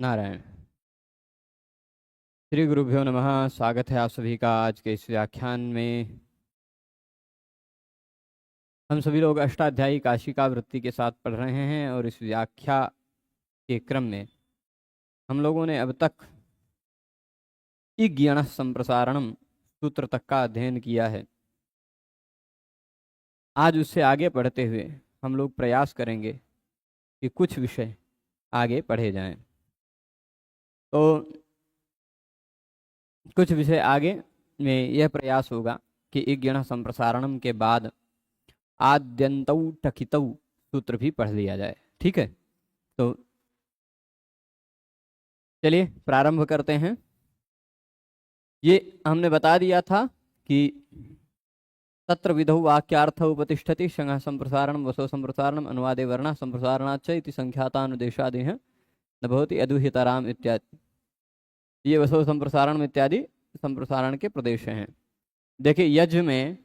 नारायण। श्री गुरुभ्यो नमः। स्वागत है आप सभी का आज के इस व्याख्यान में। हम सभी लोग अष्टाध्यायी काशिका वृत्ति के साथ पढ़ रहे हैं और इस व्याख्या के क्रम में हम लोगों ने अब तक इज्ञान संप्रसारणम सूत्र तक का अध्ययन किया है। आज उससे आगे पढ़ते हुए हम लोग प्रयास करेंगे कि कुछ विषय आगे पढ़े जाएं। तो कुछ विषय आगे में यह प्रयास होगा कि इज्ञान संप्रसारणम के बाद आद्यन्तौ टकितौ सूत्र भी पढ़ लिया जाए। ठीक है, तो चलिए प्रारंभ करते हैं। ये हमने बता दिया था कि तत्र विधौ वाक्यार्थ उपतिष्ठति संज्ञा संप्रसारणम वसो संप्रसारणम अनुवादे वर्णः संप्रसारणाच्च इति संख्यातानुदेशादेह न भवति अदुहितराम इत्यादि। ये वसो संप्रसारण इत्यादि संप्रसारण के प्रदेश हैं। देखिए यज में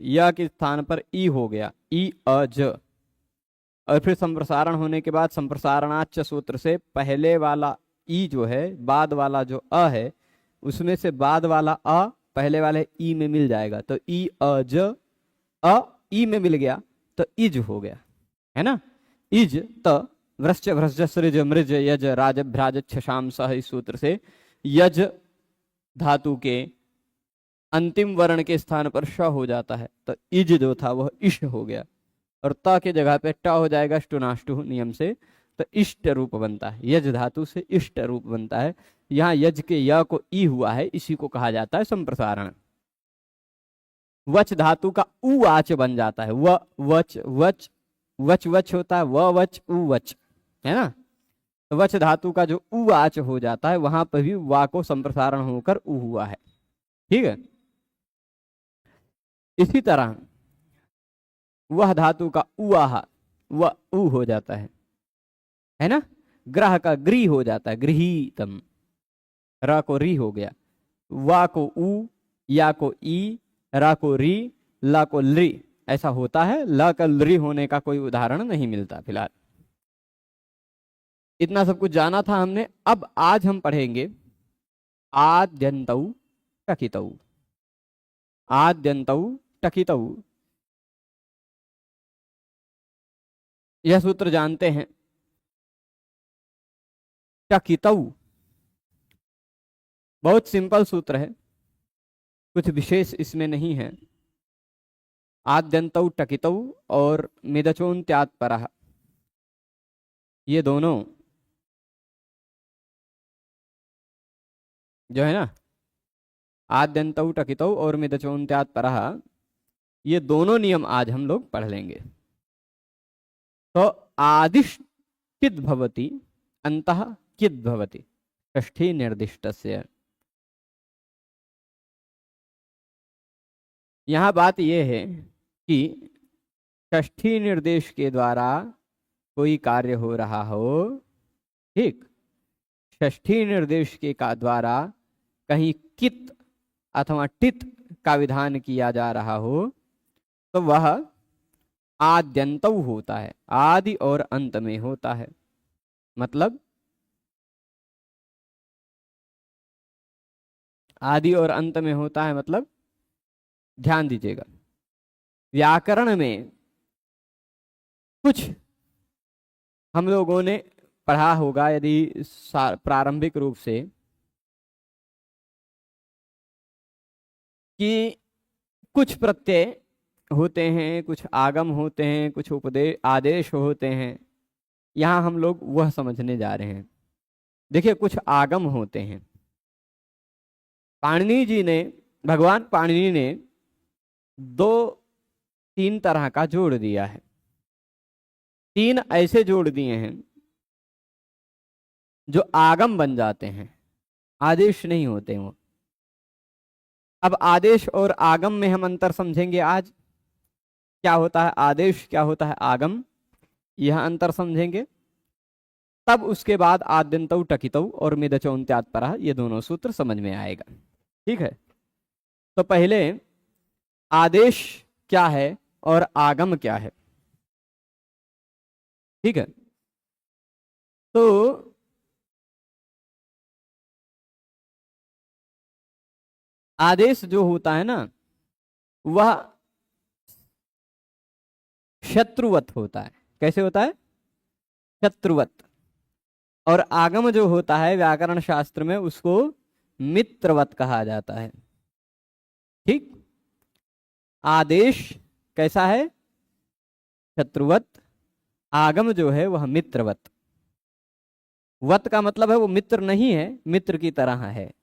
य के स्थान पर ई हो गया, ई अ ज, और फिर संप्रसारण होने के बाद संप्रसारणाच्च सूत्र से पहले वाला ई जो है, बाद वाला जो अ है, उसमें से बाद वाला अ पहले वाले ई में मिल जाएगा, तो ई अ ज अ ई में मिल गया तो इज हो गया, है ना। इज त वृश्च भ्रज सृज मृज यज राज भ्राज छशाम सह, इस सूत्र से यज धातु के अंतिम वर्ण के स्थान पर श हो जाता है, तो इज जो था वह इष्ट हो गया, और त के जगह पे ट हो जाएगा स्टुनाष्टु नियम से, तो इष्ट रूप बनता है। यज धातु से इष्ट रूप बनता है। यहाँ यज के य को ई हुआ है, इसी को कहा जाता है संप्रसारण। वच धातु का उ आच बन जाता है, व वच वच वच वच होता है, व वच उ वच, है ना। तो वच धातु का जो उ आच हो जाता है, वहां पर भी वा को संप्रसारण होकर उ हुआ है। ठीक है, इसी तरह वह धातु का उआह वह उ हो जाता है ना। ग्रह का ग्री हो जाता है, गृहीतम, र को री हो गया, वा को उ, या को ई, रा को री, ला को लृ, ऐसा होता है। ल का लृ होने का कोई उदाहरण नहीं मिलता फिलहाल। इतना सब कुछ जाना था हमने। अब आज हम पढ़ेंगे आद्यन्तौ टकितौ। आद्यन्तौ टकितौ, यह सूत्र जानते हैं। टकितौ बहुत सिंपल सूत्र है, कुछ विशेष इसमें नहीं है। आद्यन्तौ टकितौ और मिदचोन्त्यात् परः, ये दोनों जो है ना, आद्यन्तौ टकितौ और मिदचोन्त्यात् परः, ये दोनों नियम आज हम लोग पढ़ लेंगे। तो आदिश किद भवति अंतः किद भवति, षष्ठी निर्दिष्टस्य। यहाँ बात यह है कि षष्ठी निर्देश के द्वारा कोई कार्य हो रहा हो, ठीक, षष्ठी निर्देश के का द्वारा कहीं कित अथवा टित का विधान किया जा रहा हो, तो वह आद्यन्तौ होता है, आदि और अंत में होता है। मतलब आदि और अंत में होता है, मतलब ध्यान दीजिएगा, व्याकरण में कुछ हम लोगों ने पढ़ा होगा यदि प्रारंभिक रूप से, कि कुछ प्रत्यय होते हैं, कुछ आगम होते हैं, कुछ उपदेश आदेश होते हैं। यहां हम लोग वह समझने जा रहे हैं। देखिए, कुछ आगम होते हैं। पाणिनि जी ने, भगवान पाणिनि ने तीन तरह का जोड़ दिया है। तीन ऐसे जोड़ दिए हैं जो आगम बन जाते हैं, आदेश नहीं होते वो। अब आदेश और आगम में हम अंतर समझेंगे आज। क्या होता है आदेश, क्या होता है आगम, यह अंतर समझेंगे। तब उसके बाद आद्यन्तौ टकितौ और मिदचोन्त्यात् परः, ये दोनों सूत्र समझ में आएगा। ठीक है, तो पहले आदेश क्या है और आगम क्या है। ठीक है, तो आदेश जो होता है ना वह शत्रुवत होता है। कैसे होता है? शत्रुवत। और आगम जो होता है व्याकरण शास्त्र में उसको मित्रवत कहा जाता है। ठीक। आदेश कैसा है? शत्रुवत। आगम जो है वह मित्रवत। वत का मतलब है वो मित्र नहीं है, मित्र की तरह है।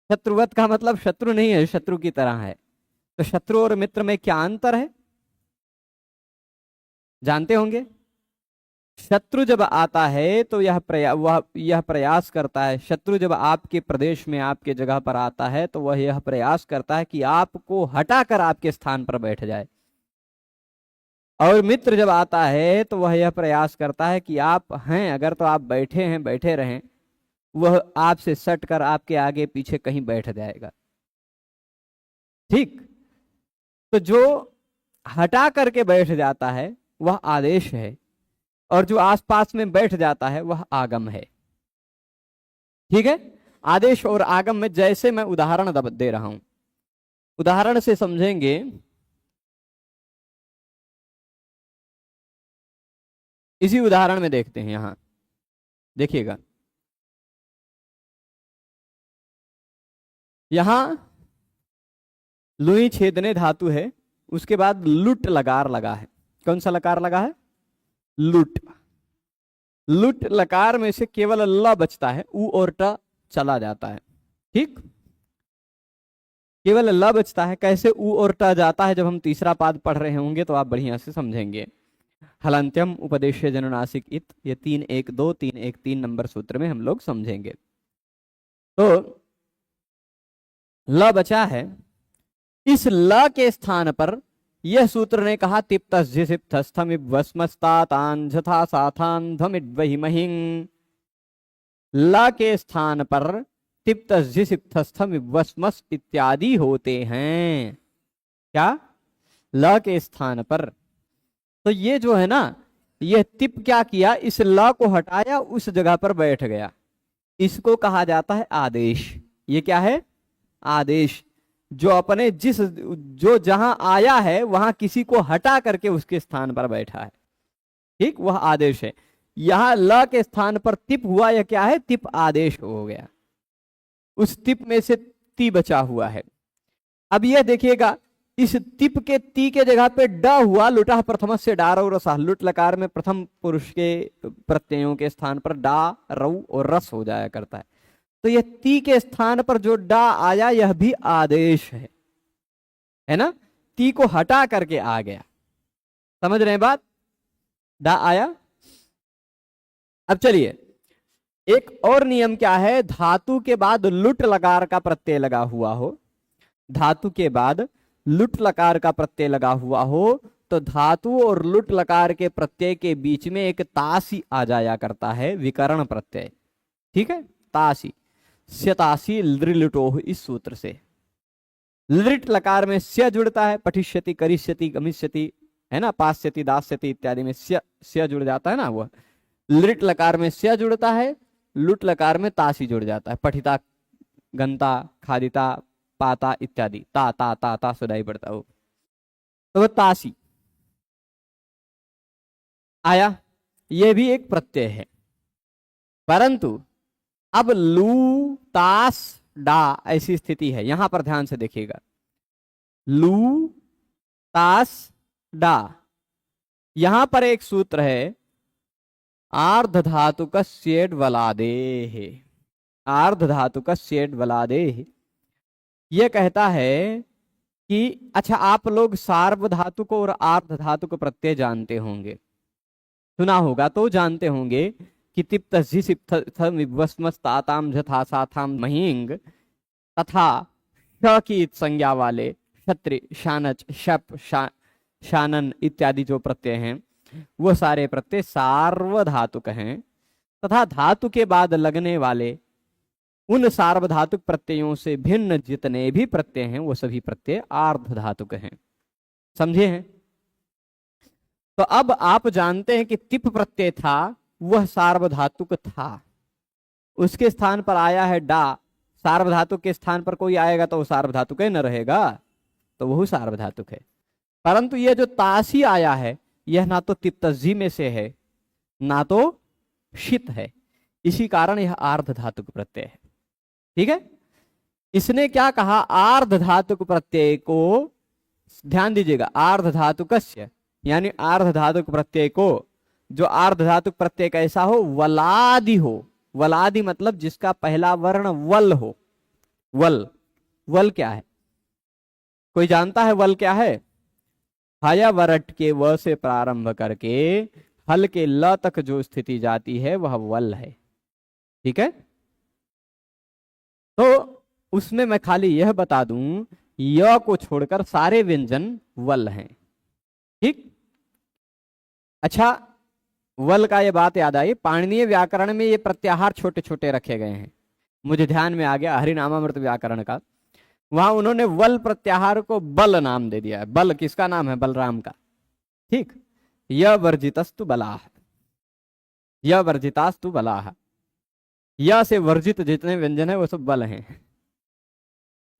शत्रुवत का मतलब शत्रु नहीं है, शत्रु की तरह है। तो शत्रु और मित्र में क्या अंतर है जानते होंगे? शत्रु जब आता है तो यह प्रयास करता है। शत्रु जब आपके प्रदेश में आपके जगह पर आता है तो वह यह प्रयास करता है कि आपको हटाकर आपके स्थान पर बैठ जाए। और मित्र जब आता है तो वह यह प्रयास करता है कि आप हैं अगर तो आप बैठे हैं बैठे रहें, वह आपसे सट कर आपके आगे पीछे कहीं बैठ जाएगा। ठीक। तो जो हटा करके बैठ जाता है वह आदेश है, और जो आसपास में बैठ जाता है वह आगम है। ठीक है। आदेश और आगम में जैसे मैं उदाहरण दे रहा हूं, उदाहरण से समझेंगे। इसी उदाहरण में देखते हैं, यहां देखिएगा। यहां लुई छेदने धातु है, उसके बाद लुट लकार लगा है। कौन सा लकार लगा है? लुट। लुट लकार में से केवल ल बचता है, उ और ट चला जाता है। ठीक। केवल ल बचता है। कैसे उ और ट जाता है जब हम तीसरा पाद पढ़ रहे होंगे तो आप बढ़िया से समझेंगे। हलंत्यम उपदेश्य जननासिक इत, ये 3-1-2 3-1-3 नंबर सूत्र में हम लोग समझेंगे। तो ल बचा है, इस ल के स्थान पर यह सूत्र ने कहा तिप्तस्थस्थमिवस्मस्तातांझथा साथांधमिड्वहिमहिं। ल के स्थान पर तिप्तस्थमिवस्मस् इत्यादि होते हैं। क्या? ल के स्थान पर। तो ये जो है ना, यह तिप क्या किया, इस ल को हटाया, उस जगह पर बैठ गया। इसको कहा जाता है आदेश। ये क्या है? आदेश। जो अपने जो जहां आया है वहां किसी को हटा करके उसके स्थान पर बैठा है। ठीक। वह आदेश है। यहां ल के स्थान पर तिप हुआ, यह क्या है? तिप आदेश हो गया। उस तिप में से ती बचा हुआ है। अब यह देखिएगा, इस तिप के ती के जगह पे ड हुआ, लुटा प्रथम से डारौ रसा। लुट लकार में प्रथम पुरुष के प्रत्ययों के स्थान पर डा रऊ और रस हो जाया करता है। तो यह ती के स्थान पर जो डा आया यह भी आदेश है ना? ती को हटा करके आ गया। समझ रहे हैं बात? डा आया। अब चलिए, एक और नियम क्या है? धातु के बाद लुट लकार का प्रत्यय लगा हुआ हो, धातु के बाद लुट लकार का प्रत्यय लगा हुआ हो तो धातु और लुट लकार के प्रत्यय के बीच में एक तासी आ जाया करता है, विकर्ण प्रत्यय। ठीक है। तासी, स्यतासी लृलुटोह, इस सूत्र से। लृट लकार में स्य जुड़ता है, पठिष्यति करिष्यति गमिष्यति, है ना, पास्यति दास्यति इत्यादि में स्य जुड़ जाता है ना। वह लृट लकार में स्य जुड़ता है, लुट लकार में तासी जुड़ जाता है। पठिता, गंता, खादिता, पाता इत्यादि, ता ता ता ता सुनाई पड़ता हो तो वह तासी आया। यह भी एक प्रत्यय है। परंतु अब लू तास डा ऐसी स्थिति है। यहां पर ध्यान से देखिएगा, लू तास डा। यहां पर एक सूत्र है, आर्ध धातु का सेड वलादे है। आर्ध धातु का सेड वलादे। यह कहता है कि अच्छा, आप लोग सार्व धातु को और आर्ध धातु को प्रत्यय जानते होंगे, सुना होगा तो जानते होंगे कि तिप्तस्मस्ताताम झथा साथाम महिंग तथा श की संज्ञा वाले क्षत्रि, शानच, शप, शानन इत्यादि जो प्रत्यय हैं वो सारे प्रत्यय सार्वधातुक हैं, तथा धातु के बाद लगने वाले उन सार्वधातुक प्रत्ययों से भिन्न जितने भी प्रत्यय हैं वो सभी प्रत्यय आर्ध धातुक हैं। समझे हैं? तो अब आप जानते हैं कि तिप प्रत्यय था, वह सार्वधातुक था, उसके स्थान पर आया है डा। सार्वधातुक के स्थान पर कोई आएगा तो वो सार्वधातुक ही न रहेगा, तो वह सार्वधातुक है। परंतु यह जो तासी आया है यह ना तो तिप्तजी में से है ना तो शित है, इसी कारण यह आर्ध धातुक प्रत्यय है। ठीक है, इसने क्या कहा, आर्ध धातुक प्रत्यय को, ध्यान दीजिएगा, आर्ध धातुकस्य यानी आर्ध धातुक प्रत्यय को, जो आर्ध धातुक प्रत्यय कैसा हो, वलादि हो। वलादि मतलब जिसका पहला वर्ण वल हो। वल, वल क्या है, कोई जानता है वल क्या है? हया वरट के व से प्रारंभ करके हल के ल तक जो स्थिति जाती है वह वल है। ठीक है, तो उसमें मैं खाली यह बता दूं, य को छोड़कर सारे व्यंजन वल हैं। ठीक, अच्छा, वल का ये बात याद आई, पाणिनीय व्याकरण में ये प्रत्याहार छोटे छोटे रखे गए हैं। मुझे ध्यान में आ गया हरिनामामृत व्याकरण का, वहां उन्होंने वल प्रत्याहार को बल नाम दे दिया है। बल किसका नाम है? बलराम का। ठीक, य वर्जितस्तु बलाह, य वर्जितास्तु बलाह, य से वर्जित जितने व्यंजन है वो सब बल हैं,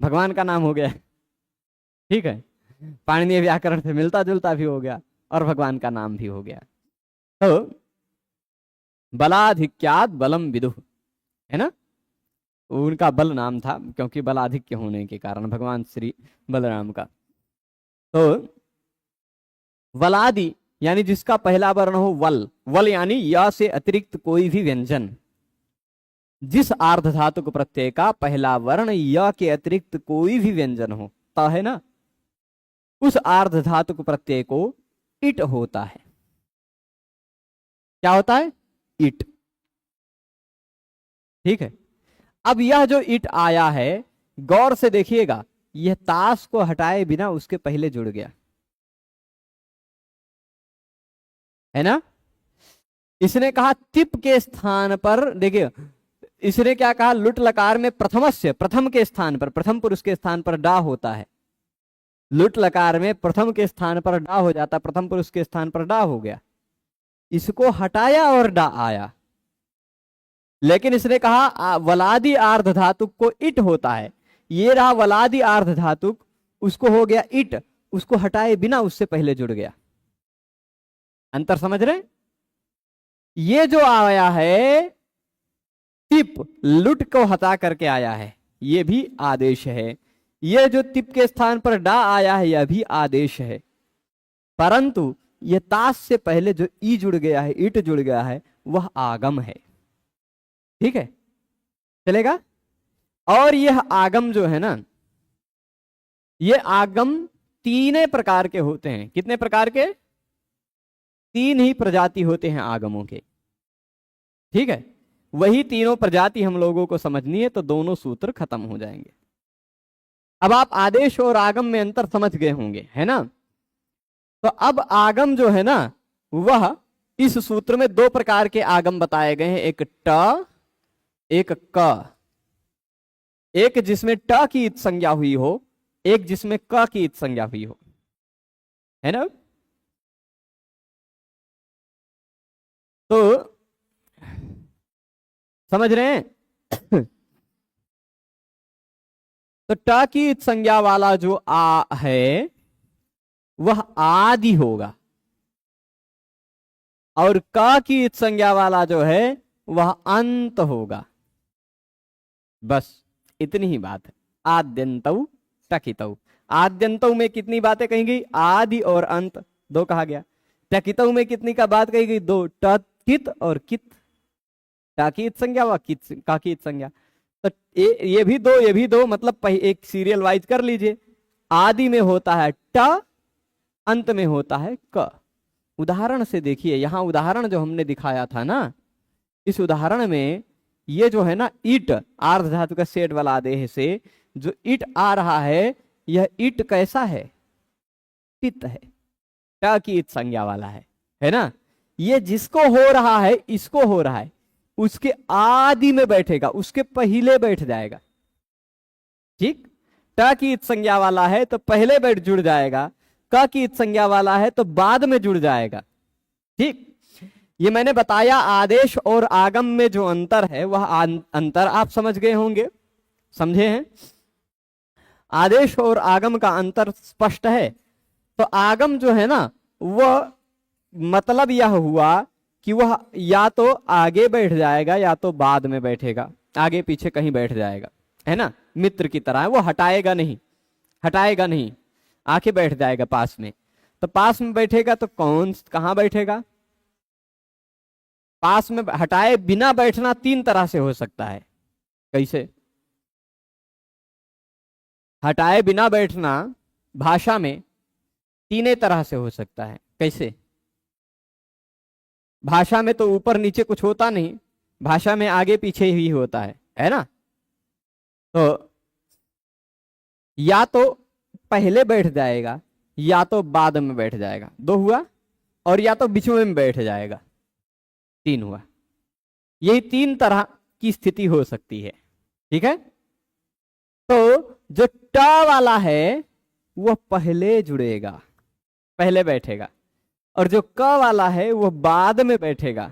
भगवान का नाम हो गया। ठीक है, पाणिनीय व्याकरण से मिलता जुलता भी हो गया और भगवान का नाम भी हो गया। तो बलाधिक्याद बलम विदुः, है ना, उनका बल नाम था क्योंकि बलाधिक्य होने के कारण भगवान श्री बलराम का। तो वलादि यानी जिसका पहला वर्ण हो वल, वल यानी या से अतिरिक्त कोई भी व्यंजन, जिस आर्ध धातुक प्रत्यय का पहला वर्ण या के अतिरिक्त कोई भी व्यंजन हो, ता है ना, उस आर्ध धातुक प्रत्यय को इट होता है। क्या होता है? इट। ठीक है, अब यह जो इट आया है, गौर से देखिएगा, यह ताश को हटाए बिना उसके पहले जुड़ गया, है ना। इसने कहा तिप के स्थान पर, देखिए इसने क्या कहा, लुट लकार में प्रथमस्य, प्रथम के स्थान पर, प्रथम पुरुष के स्थान पर डा होता है। लुट लकार में प्रथम के स्थान पर डा हो जाता, प्रथम पुरुष के स्थान पर डा हो गया, इसको हटाया और डा आया। लेकिन इसने कहा वलादि आर्ध धातुक को इट होता है, ये रहा वलादि आर्ध धातुक, उसको हो गया इट, उसको हटाए बिना उससे पहले जुड़ गया। अंतर समझ रहे? ये जो आया है तिप, लुट को हटा करके आया है, ये भी आदेश है। ये जो तिप के स्थान पर डा आया है यह भी आदेश है, परंतु ये ताश से पहले जो ई जुड़ गया है, इट जुड़ गया है, वह आगम है। ठीक है, चलेगा। और यह आगम जो है ना, ये आगम तीन प्रकार के होते हैं। कितने प्रकार के? तीन ही प्रजाति होते हैं आगमों के। ठीक है, वही तीनों प्रजाति हम लोगों को समझनी है, तो दोनों सूत्र खत्म हो जाएंगे। अब आप आदेश और आगम में अंतर समझ गए होंगे, है ना। तो अब आगम जो है ना, वह इस सूत्र में दो प्रकार के आगम बताए गए हैं, एक ट एक क। एक जिसमें ट की इत संज्ञा हुई हो, एक जिसमें क की इत संज्ञा हुई हो, है ना। तो समझ रहे हैं? तो ट की इत संज्ञा वाला जो आ है वह आदि होगा, और क की इत संज्ञा वाला जो है वह अंत होगा। बस इतनी ही बात है। आद्यंतौ टकितौ, आद्यंतौ में कितनी बातें कही गई? आदि और अंत दो कहा गया। टकितौ में कितनी का बात कही गई? दो, टित और कित। टाकित संज्ञा व कित काकित संज्ञा। तो ये भी दो, ये भी दो, मतलब एक सीरियल वाइज कर लीजिए। आदि में होता है ट, अंत में होता है क। उदाहरण से देखिए, यहां उदाहरण जो हमने दिखाया था ना, इस उदाहरण में ये जो है ना इट, आर्ध धातु का सेट वाला आदेश से जो इट आ रहा है, यह इट कैसा है? टित है, ट की इत संज्ञा वाला है ना। ये जिसको हो रहा है, इसको हो रहा है, उसके आदि में बैठेगा, उसके पहले बैठ जाएगा। ठीक, ट की इत संज्ञा वाला है तो पहले बैठ जुड़ जाएगा, क की इत संज्ञा वाला है तो बाद में जुड़ जाएगा। ठीक, ये मैंने बताया आदेश और आगम में जो अंतर है वह अंतर आप समझ गए होंगे, समझे हैं। आदेश और आगम का अंतर स्पष्ट है। तो आगम जो है ना वह मतलब यह हुआ कि वह या तो आगे बैठ जाएगा या तो बाद में बैठेगा, आगे पीछे कहीं बैठ जाएगा, है ना। मित्र की तरह है, वो हटाएगा नहीं, हटाएगा नहीं, आके बैठ जाएगा पास में। तो पास में बैठेगा तो कौन कहां बैठेगा? पास में हटाए बिना बैठना तीन तरह से हो सकता है। कैसे? हटाए बिना बैठना भाषा में तीन तरह से हो सकता है। कैसे? भाषा में तो ऊपर नीचे कुछ होता नहीं, भाषा में आगे पीछे ही होता है ना। तो या तो पहले बैठ जाएगा या तो बाद में बैठ जाएगा, दो हुआ, और या तो बीच में बैठ जाएगा, तीन हुआ। यही तीन तरह की स्थिति हो सकती है, ठीक है। तो जो ट वाला है वह पहले जुड़ेगा, पहले बैठेगा, और जो क वाला है वह बाद में बैठेगा।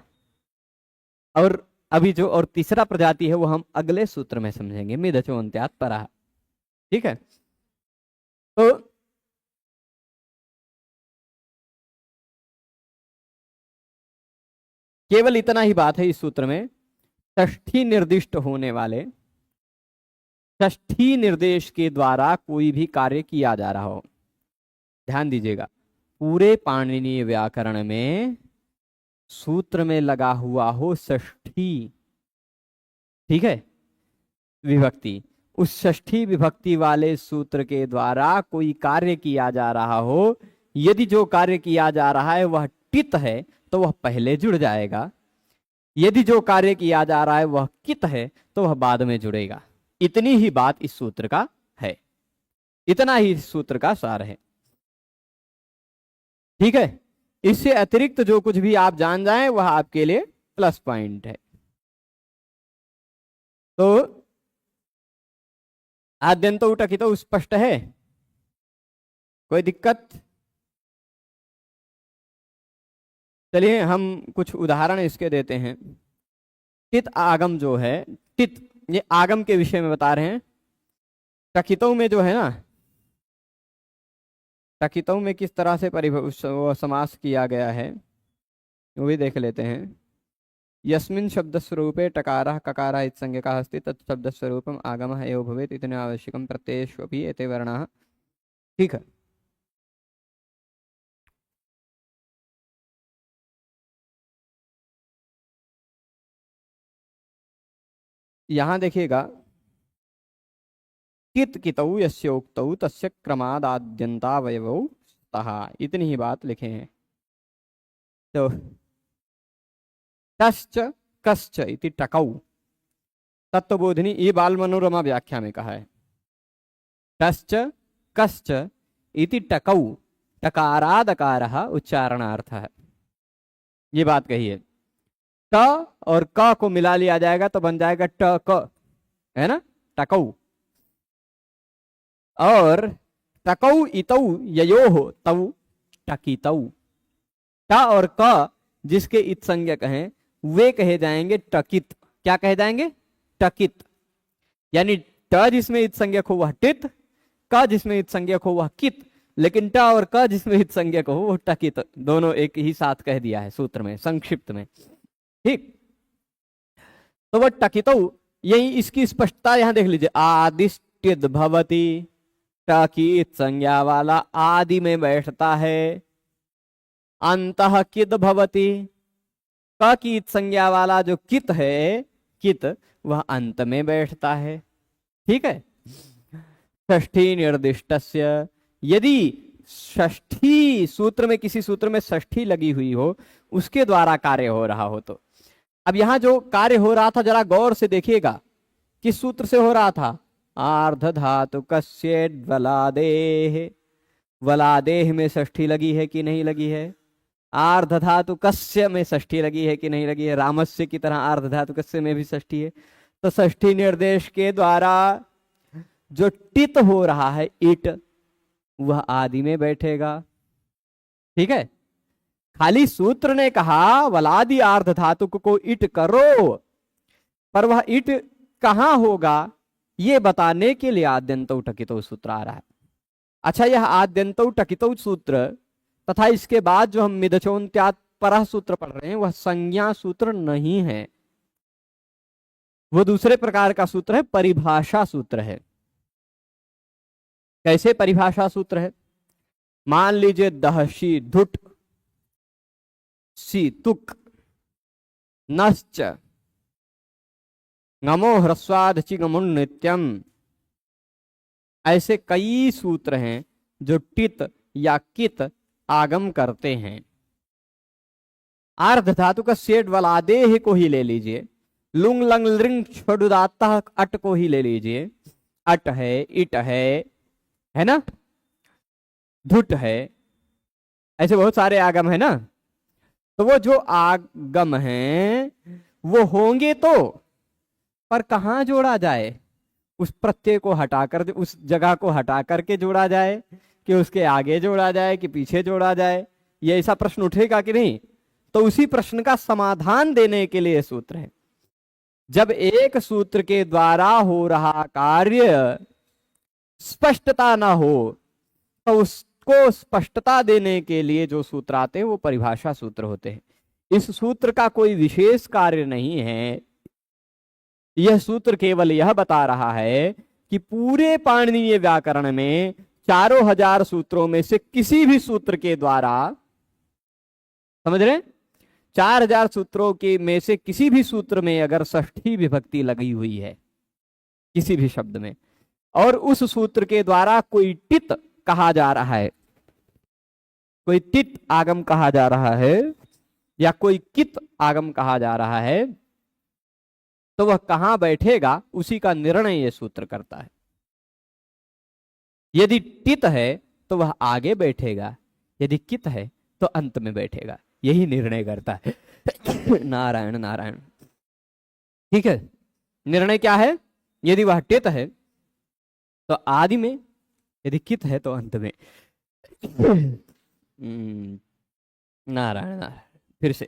और अभी जो और तीसरा प्रजाति है वो हम अगले सूत्र में समझेंगे, मिदचो अंत्यात परा, ठीक है। तो केवल इतना ही बात है इस सूत्र में, षष्ठी निर्दिष्ट होने वाले, षष्ठी निर्देश के द्वारा कोई भी कार्य किया जा रहा हो, ध्यान दीजिएगा, पूरे पाणिनीय व्याकरण में सूत्र में लगा हुआ हो षष्ठी, ठीक है, विभक्ति, उस षष्ठी विभक्ति वाले सूत्र के द्वारा कोई कार्य किया जा रहा हो, यदि जो कार्य किया जा रहा है वह टित है तो वह पहले जुड़ जाएगा, यदि जो कार्य किया जा रहा है वह कित है तो वह बाद में जुड़ेगा। इतनी ही बात इस सूत्र का है, इतना ही इस सूत्र का सार है, ठीक है। इससे अतिरिक्त जो कुछ भी आप जान जाएं वह आपके लिए प्लस पॉइंट है। तो आद्यंतो टकितो स्पष्ट है, कोई दिक्कत? चलिए हम कुछ उदाहरण इसके देते हैं। टित आगम जो है, टित ये आगम के विषय में बता रहे हैं। टकितों में जो है ना, टकितों में किस तरह से समास किया गया है वो भी देख लेते हैं। यस्मिन् शब्द स्वरूपे टकारः ककारः इत्संज्ञकः अस्ति तत् शब्द स्वरूपम आगमः एव भवेत् इति आवश्यकं प्रत्ययेष्वपि एते वर्णाः, ठीक है। यहां देखिएगा, कित कितौ यस्य उक्तौ तस्य क्रमादाद्यन्तावयवौ स्तः, इतनी ही बात लिखे हैं। तो तश्च कश्च इति टकौ, तत्वबोधिनी, ये बाल मनोरमा व्याख्या में कहा है। तश्च कश्च इति टकौ, टकारादकारः उच्चारणार्थः, ये बात कही है। ट और क को मिला लिया जाएगा तो बन जाएगा ट क, है ना, टकौ। और टकौ इतौ ययोः तौ टकितौ, ट और क जिसके इत संज्ञक हैं वे कहे जाएंगे टकित। क्या कहे जाएंगे? टकित। यानी ट जिसमें इत संज्ञक हो वह टित, क जिसमें इत संज्ञक हो वह कित, लेकिन ट और क जिसमें इत संज्ञक हो वह टकित, दोनों एक ही साथ कह दिया है सूत्र में संक्षिप्त में, ठीक। तो वह टकितौ, यही इसकी स्पष्टता यहां देख लीजिए। आदिष्टित भवति, टकित संज्ञा वाला आदि में बैठता है। अंतः कित भवति, क की इत संज्ञा वाला जो कित है, कित, वह अंत में बैठता है, ठीक है। षष्ठी निर्दिष्टस्य, यदि षष्ठी सूत्र में, किसी सूत्र में षष्ठी लगी हुई हो, उसके द्वारा कार्य हो रहा हो तो अब यहां जो कार्य हो रहा था जरा गौर से देखिएगा, किस सूत्र से हो रहा था? आर्ध धातु कस्य वलादेह, वलादेह में षष्ठी लगी है कि नहीं लगी है? आर्ध धातु कस्य में षष्ठी लगी है कि नहीं लगी है? रामस्य की तरह आर्ध धातु कस्य में भी षष्ठी है। तो षष्ठी निर्देश के द्वारा जो टित हो रहा है इट, वह आदि में बैठेगा, ठीक है। खाली सूत्र ने कहा वलादि आर्ध धातुक को इट करो, पर वह इट कहां होगा ये बताने के लिए आद्यंतौ टकितौ सूत्र आ रहा है। अच्छा, यह आद्यंतौ टकितौ सूत्र तथा इसके बाद जो हम मिदचोन्त्यात् परः सूत्र पढ़ रहे हैं वह संज्ञा सूत्र नहीं है, वो दूसरे प्रकार का सूत्र है, परिभाषा सूत्र है। कैसे परिभाषा सूत्र है? मान लीजिए दहशी धुट सी तुक नश्च गमो ह्रस्वाद ची गमुन नित्यम, ऐसे कई सूत्र हैं जो टित या कित आगम करते हैं। आर्ध धातु का सेठ वलादेह को ही ले लीजिए, लुंग लंग लिंग छुदाता अट को ही ले लीजिए, अट है, इट है ना, धुट है, ऐसे बहुत सारे आगम है ना। तो वो जो आगम हैं वो होंगे तो, पर कहाँ जोड़ा जाए? उस प्रत्यय को हटाकर, उस जगह को हटा करके जोड़ा जाए कि उसके आगे जोड़ा जाए कि पीछे जोड़ा जाए, ये ऐसा प्रश्न उठेगा कि नहीं? तो उसी प्रश्न का समाधान देने के लिए सूत्र है। जब एक सूत्र के द्वारा हो रहा कार्य स्पष्टता ना हो तो उसको स्पष्टता देने के लिए जो सूत्र आते हैं वो परिभाषा सूत्र होते हैं। इस सूत्र का कोई विशेष कार्य नहीं है, यह सूत्र केवल यह बता रहा है कि पूरे पाणिनीय व्याकरण में 4000 सूत्रों में से किसी भी सूत्र के द्वारा, समझ रहे, 4000 सूत्रों के में से किसी भी सूत्र में अगर षष्ठी विभक्ति लगी हुई है किसी भी शब्द में, और उस सूत्र के द्वारा कोई टित कहा जा रहा है, कोई टित आगम कहा जा रहा है या कोई कित आगम कहा जा रहा है, तो वह कहां बैठेगा उसी का निर्णय यह सूत्र करता है। यदि टित है तो वह आगे बैठेगा, यदि कित है तो अंत में बैठेगा, यही निर्णय करता है। नारायण नारायण। ठीक है, निर्णय क्या है? यदि वह टित है तो आदि में, यदि कित है तो अंत में। नारायण नारायण। फिर से,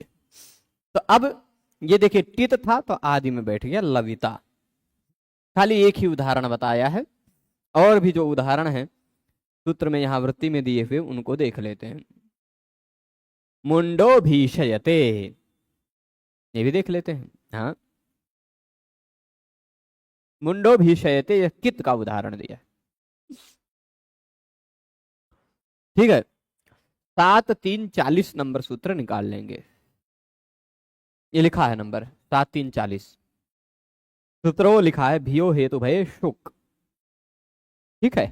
तो अब ये देखिए, टित था तो आदि में बैठ गया लविता। खाली एक ही उदाहरण बताया है, और भी जो उदाहरण है सूत्र में यहां वृत्ति में दिए हुए उनको देख लेते हैं। मुंडो भीषयते, ये भी देख लेते हैं। हाँ, मुंडो भीषयते, यह कित का उदाहरण दिया। ठीक है, 7 3 40 नंबर सूत्र निकाल लेंगे। ये लिखा है नंबर 7 3 40, सूत्रों लिखा है भियो हेतु भय शुक। ठीक है,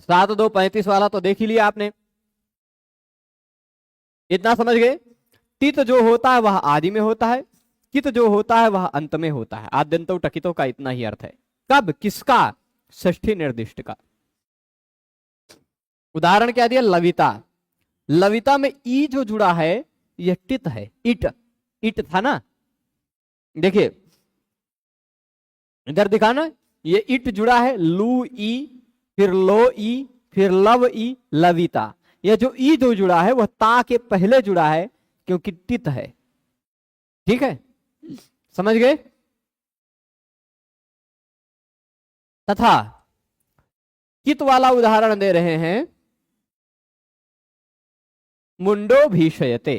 7 2 35 वाला तो देख ही लिया आपने, इतना समझ गए। तित जो होता है वह आदि में होता है, कित जो होता है वह अंत में होता है। आद्यंतो टकितो का इतना ही अर्थ है। कब? किसका? षष्ठी निर्दिष्ट का। उदाहरण क्या दिया? लविता। लविता में ई जो जुड़ा है यह टित है, इट, इट था ना, देखिए इधर दिखाना, ये इट जुड़ा है, लू ई, फिर लो ई, फिर लव ई, लविता। यह जो ई जो जुड़ा है वह ता के पहले जुड़ा है क्योंकि टित है। ठीक है, समझ गए। तथा कित वाला उदाहरण दे रहे हैं, मुंडो भीषयते।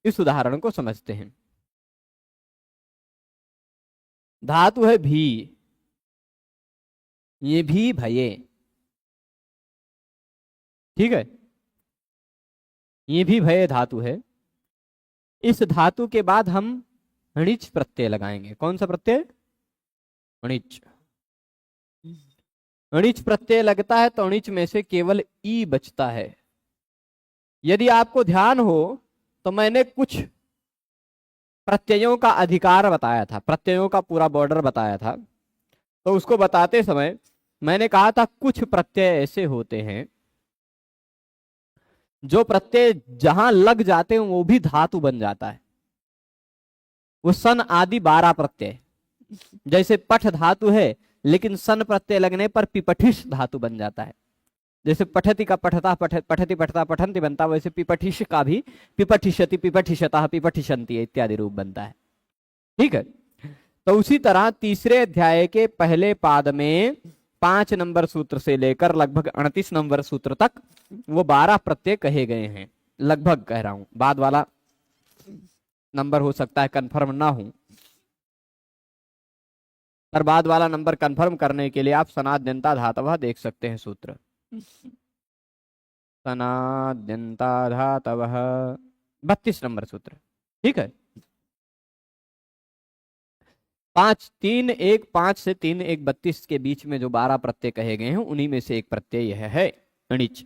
इस उदाहरण को समझते हैं। धातु है भी, ये भी भये। ठीक है, ये भी भय धातु है। इस धातु के बाद हम णिच प्रत्यय लगाएंगे। कौन सा प्रत्यय? णिच। णिच प्रत्यय लगता है तो णिच में से केवल ई बचता है। यदि आपको ध्यान हो तो मैंने कुछ प्रत्ययों का अधिकार बताया था, प्रत्ययों का पूरा बॉर्डर बताया था। तो उसको बताते समय मैंने कहा था कुछ प्रत्यय ऐसे होते हैं जो प्रत्यय जहां लग जाते हैं वो भी धातु बन जाता है। वो सन आदि 12 प्रत्यय, जैसे पठ धातु है लेकिन सन प्रत्यय लगने पर पिपठिस धातु बन जाता है। जैसे पठति का पठता पठति पठता पठन्ति बनता, वैसे पिपठिष का भी पिपठिष्यति पिपठिष्यतः पिपठिषन्ति इत्यादि रूप बनता है। ठीक है, तो उसी तरह तीसरे अध्याय के पहले पाद में 5 नंबर सूत्र से लेकर लगभग 38 नंबर सूत्र तक वो 12 प्रत्यय कहे गए हैं। लगभग कह रहा हूं, बाद वाला नंबर हो सकता है कंफर्म ना हो, पर बाद वाला नंबर कंफर्म करने के लिए आप सनाद्यंता धातव देख सकते हैं सूत्र। सनाद्यंता धातव 32 नंबर सूत्र। ठीक है, 5 से 3 1 32 के बीच में जो 12 प्रत्यय कहे गए हैं उन्हीं में से एक प्रत्यय यह है अणिच।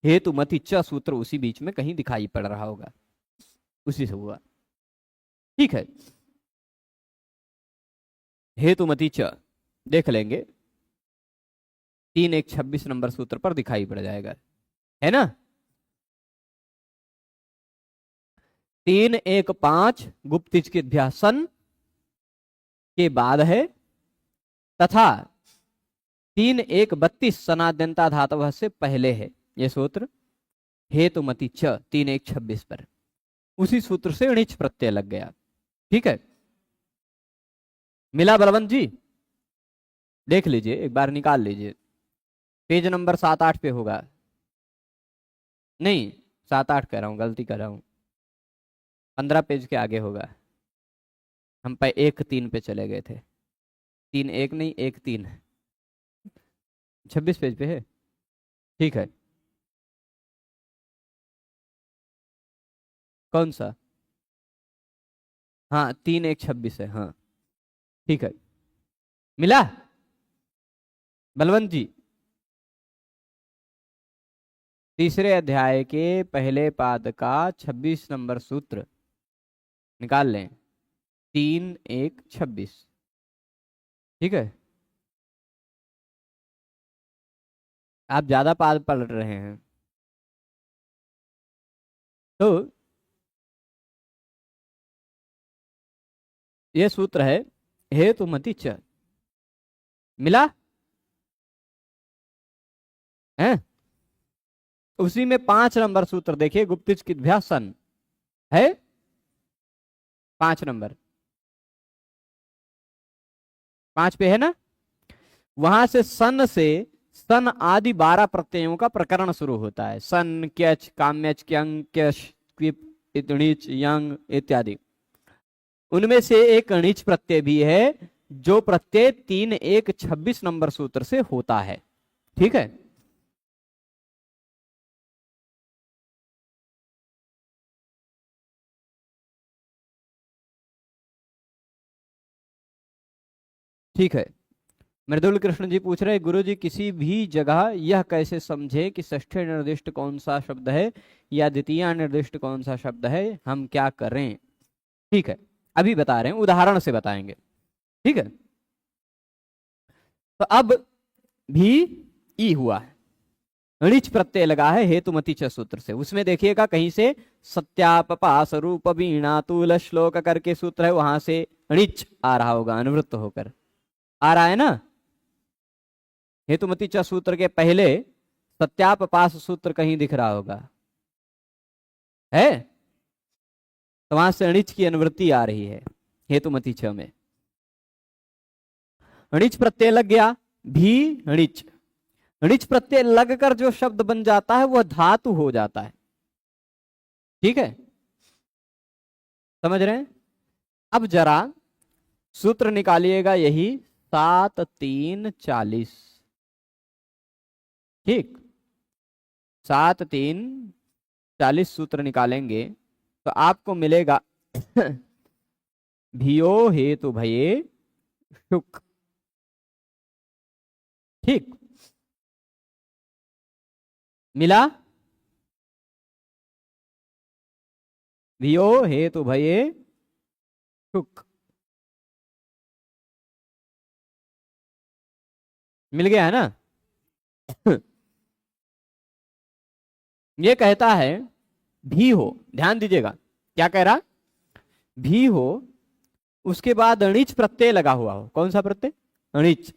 हेतु मति च सूत्र उसी बीच में कहीं दिखाई पड़ रहा होगा, उसी से हुआ। ठीक है, हेतुमति च देख लेंगे, 3 1 26 नंबर सूत्र पर दिखाई पड़ जाएगा, है ना। 3 1 5 गुप्तिज के ध्यासन के बाद है, तथा 3 1 32 सनाद्यंता धातव से पहले है ये सूत्र। हेतुमति च 3 1 26 पर उसी सूत्र से अणिच प्रत्यय लग गया। ठीक है, मिला बलवंत जी? देख लीजिए एक बार, निकाल लीजिए, पेज नंबर 7 8 पे होगा, नहीं 7 8 कह रहा हूं, गलती कर रहा हूं, 15 पेज के आगे होगा। हम पे 1 3 पे चले गए थे, 3 1 नहीं 1 3 26 पेज पे है। ठीक है, कौन सा? हाँ 3 1 26 है, हाँ ठीक है, मिला बलवंत जी? तीसरे अध्याय के पहले पाद का 26 नंबर सूत्र निकाल लें, 3 1 26। ठीक है, आप ज्यादा पाद पढ़ रहे हैं तो ये सूत्र है हेतुमति च। मिला है? उसी में 5 नंबर सूत्र देखिए, गुप्तिज की ध्यासन है 5 नंबर, 5 पे है ना। वहां से सन आदि 12 प्रत्ययों का प्रकरण शुरू होता है। सन क्यच काम्यच क्यंग क्यश क्विप इतणिच यंग इत्यादि। उनमें से एक अणिच प्रत्यय भी है, जो प्रत्यय 3 1 26 नंबर सूत्र से होता है। ठीक है, ठीक है। मृदुल कृष्ण जी पूछ रहे, गुरु जी किसी भी जगह यह कैसे समझे कि षष्ठी निर्दिष्ट कौन सा शब्द है या द्वितीय निर्दिष्ट कौन सा शब्द है, हम क्या करें? ठीक है, अभी बता रहे हैं, उदाहरण से बताएंगे। ठीक है, तो अब भी ई हुआ है, णिच प्रत्यय लगा है हेतुमति च सूत्र से। उसमें देखिएगा कहीं से सत्यापपास रूप वीणा तूल श्लोक करके सूत्र है, वहां से णिच आ रहा होगा, अनुवृत्त होकर आ रहा है ना। हेतुमति च सूत्र के पहले सत्यापपास सूत्र कहीं दिख रहा होगा, है तो वहां से अणिच की अनुवृत्ति आ रही है हेतुमति च में। अणिच प्रत्यय लग गया, भी अणिच। अणिच प्रत्यय लगकर जो शब्द बन जाता है वह धातु हो जाता है। ठीक है, समझ रहे हैं? अब जरा सूत्र निकालिएगा, यही 7 3 40। ठीक, 7 3 40 सूत्र निकालेंगे तो आपको मिलेगा भियो हेतु भये शुक। ठीक, मिला? भियो हेतु भये शुक मिल गया है ना। ये कहता है भी हो, ध्यान दीजिएगा क्या कह रहा, भी हो, उसके बाद अणिच प्रत्यय लगा हुआ हो। कौन सा प्रत्यय? अणिच।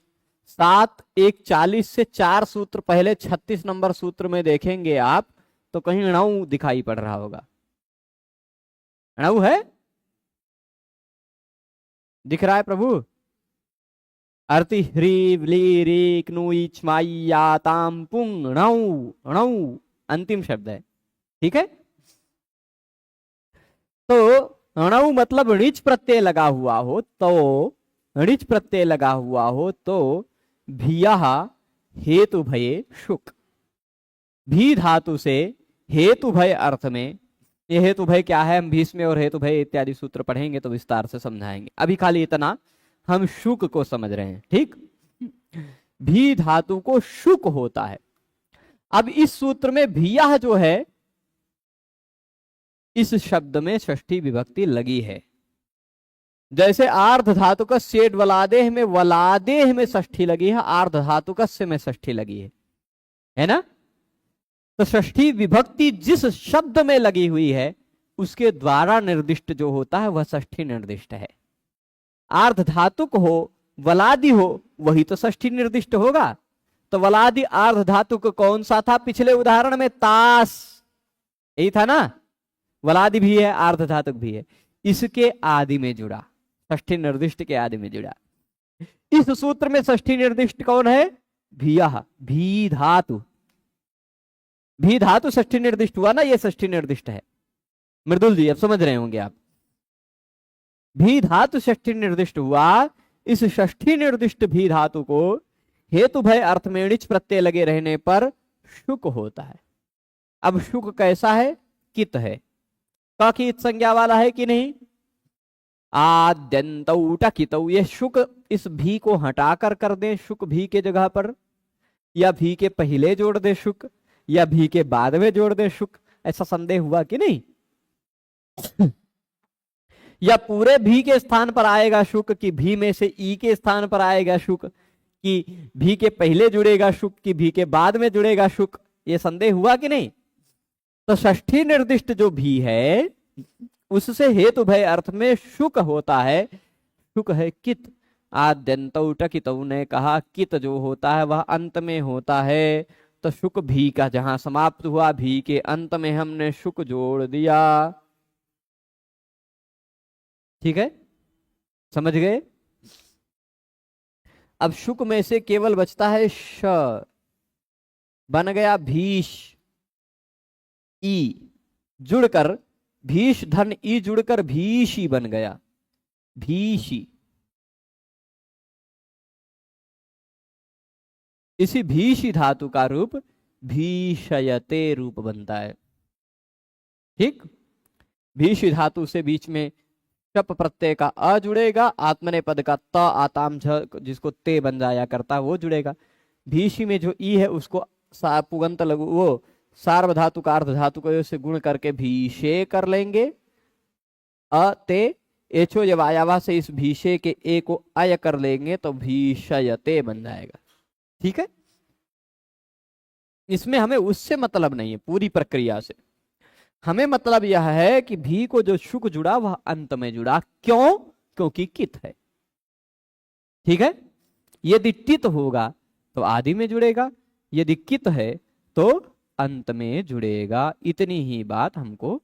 7 1 40 से 4 सूत्र पहले 36 नंबर सूत्र में देखेंगे आप तो कहीं णौ दिखाई पड़ रहा होगा। णौ है, दिख रहा है प्रभु? अर्ति ह्री व्ली री क्नु इच माई या ताम पुंग णौ, णौ अंतिम शब्द है, ठीक है। तो णौ मतलब णिच प्रत्यय लगा हुआ हो, तो णिच प्रत्यय लगा हुआ हो तो भियः हेतु भये शुक। भी धातु से हेतु भय अर्थ में, ये हेतु भय क्या है हम भीष्म और हेतु भय इत्यादि सूत्र पढ़ेंगे तो विस्तार से समझाएंगे, अभी खाली इतना हम शुक को समझ रहे हैं, ठीक। भी धातु को शुक होता है। अब इस सूत्र में भियः जो है इस शब्द में षष्ठी विभक्ति लगी है। जैसे आर्ध धातु का सेठ वलादेह में वलादेह में षष्ठी लगी है, आर्ध धातु का से में षष्ठी लगी है ना। तो षष्ठी विभक्ति जिस शब्द में लगी हुई है उसके द्वारा निर्दिष्ट जो होता है वह षष्ठी निर्दिष्ट है। आर्ध धातुक हो वलादि हो वही तो षष्ठी निर्दिष्ट होगा। तो वलादि आर्ध धातुक कौन सा था पिछले उदाहरण में? तास, यही था ना। वलादि भी है आर्ध धातुक भी है, इसके आदि में जुड़ा, षष्ठी निर्दिष्ट के आदि में जुड़ा। इस सूत्र में षष्ठी निर्दिष्ट कौन है? भियः, भी धातु। भी धातु षष्ठी निर्दिष्ट हुआ ना, ये षष्ठी निर्दिष्ट है। मृदुल जी अब समझ रहे होंगे आप। भी धातु षष्ठी निर्दिष्ट हुआ। इस षष्ठी निर्दिष्ट भी धातु को हेतु भय अर्थ में णिच प्रत्यय लगे रहने पर शुक होता है। अब शुक कैसा है? कित है। क की इत संज्ञा वाला है कि नहीं? आद्यन्तौ टकितौ, ये शुक इस भी को हटाकर कर दें शुक भी के जगह पर, या भी के पहले जोड़ दे शुक, या भी के बाद में जोड़ दे शुक, ऐसा संदेह हुआ कि नहीं? या पूरे भी के स्थान पर आएगा शुक, कि भी में से ई के स्थान पर आएगा शुक, कि भी के पहले जुड़ेगा शुक, कि भी के बाद में जुड़ेगा शुक, ये संदेह हुआ कि नहीं? तो षष्ठी निर्दिष्ट जो भी है उससे हेतु भय अर्थ में शुक होता है। शुक है कित। आद्यन्तौ टकितौ ने कहा कित जो होता है वह अंत में होता है। तो शुक भी का जहां समाप्त हुआ भी के अंत में हमने शुक जोड़ दिया। ठीक है, समझ गए? अब शुक में से केवल बचता है श, बन गया भीष। ई जुड़कर भीष धन ई जुड़कर भीषी बन गया, भीषी। इसी भीषी धातु का रूप भीषयते रूप बनता है। ठीक, भीषी धातु से बीच में शप प्रत्यय का अ जुड़ेगा, आत्मने पद का त आताम झ जिसको ते बन जाया करता वो जुड़ेगा। भीषी में जो ई है उसको पुगंत लघु वो सार्व धातु का अर्ध धातु को से गुण करके भीषे कर लेंगे। अ ते एचो जब आयावा से इस भीषे के ए को अय कर लेंगे तो भीषयते बन जाएगा। ठीक है, इसमें हमें उससे मतलब नहीं है, पूरी प्रक्रिया से हमें मतलब यह है कि भी को जो शुक जुड़ा वह अंत में जुड़ा। क्यों? क्योंकि कित है। ठीक है, यदि टित होगा तो आदि में जुड़ेगा, यदि कित है तो अंत में जुड़ेगा। इतनी ही बात हमको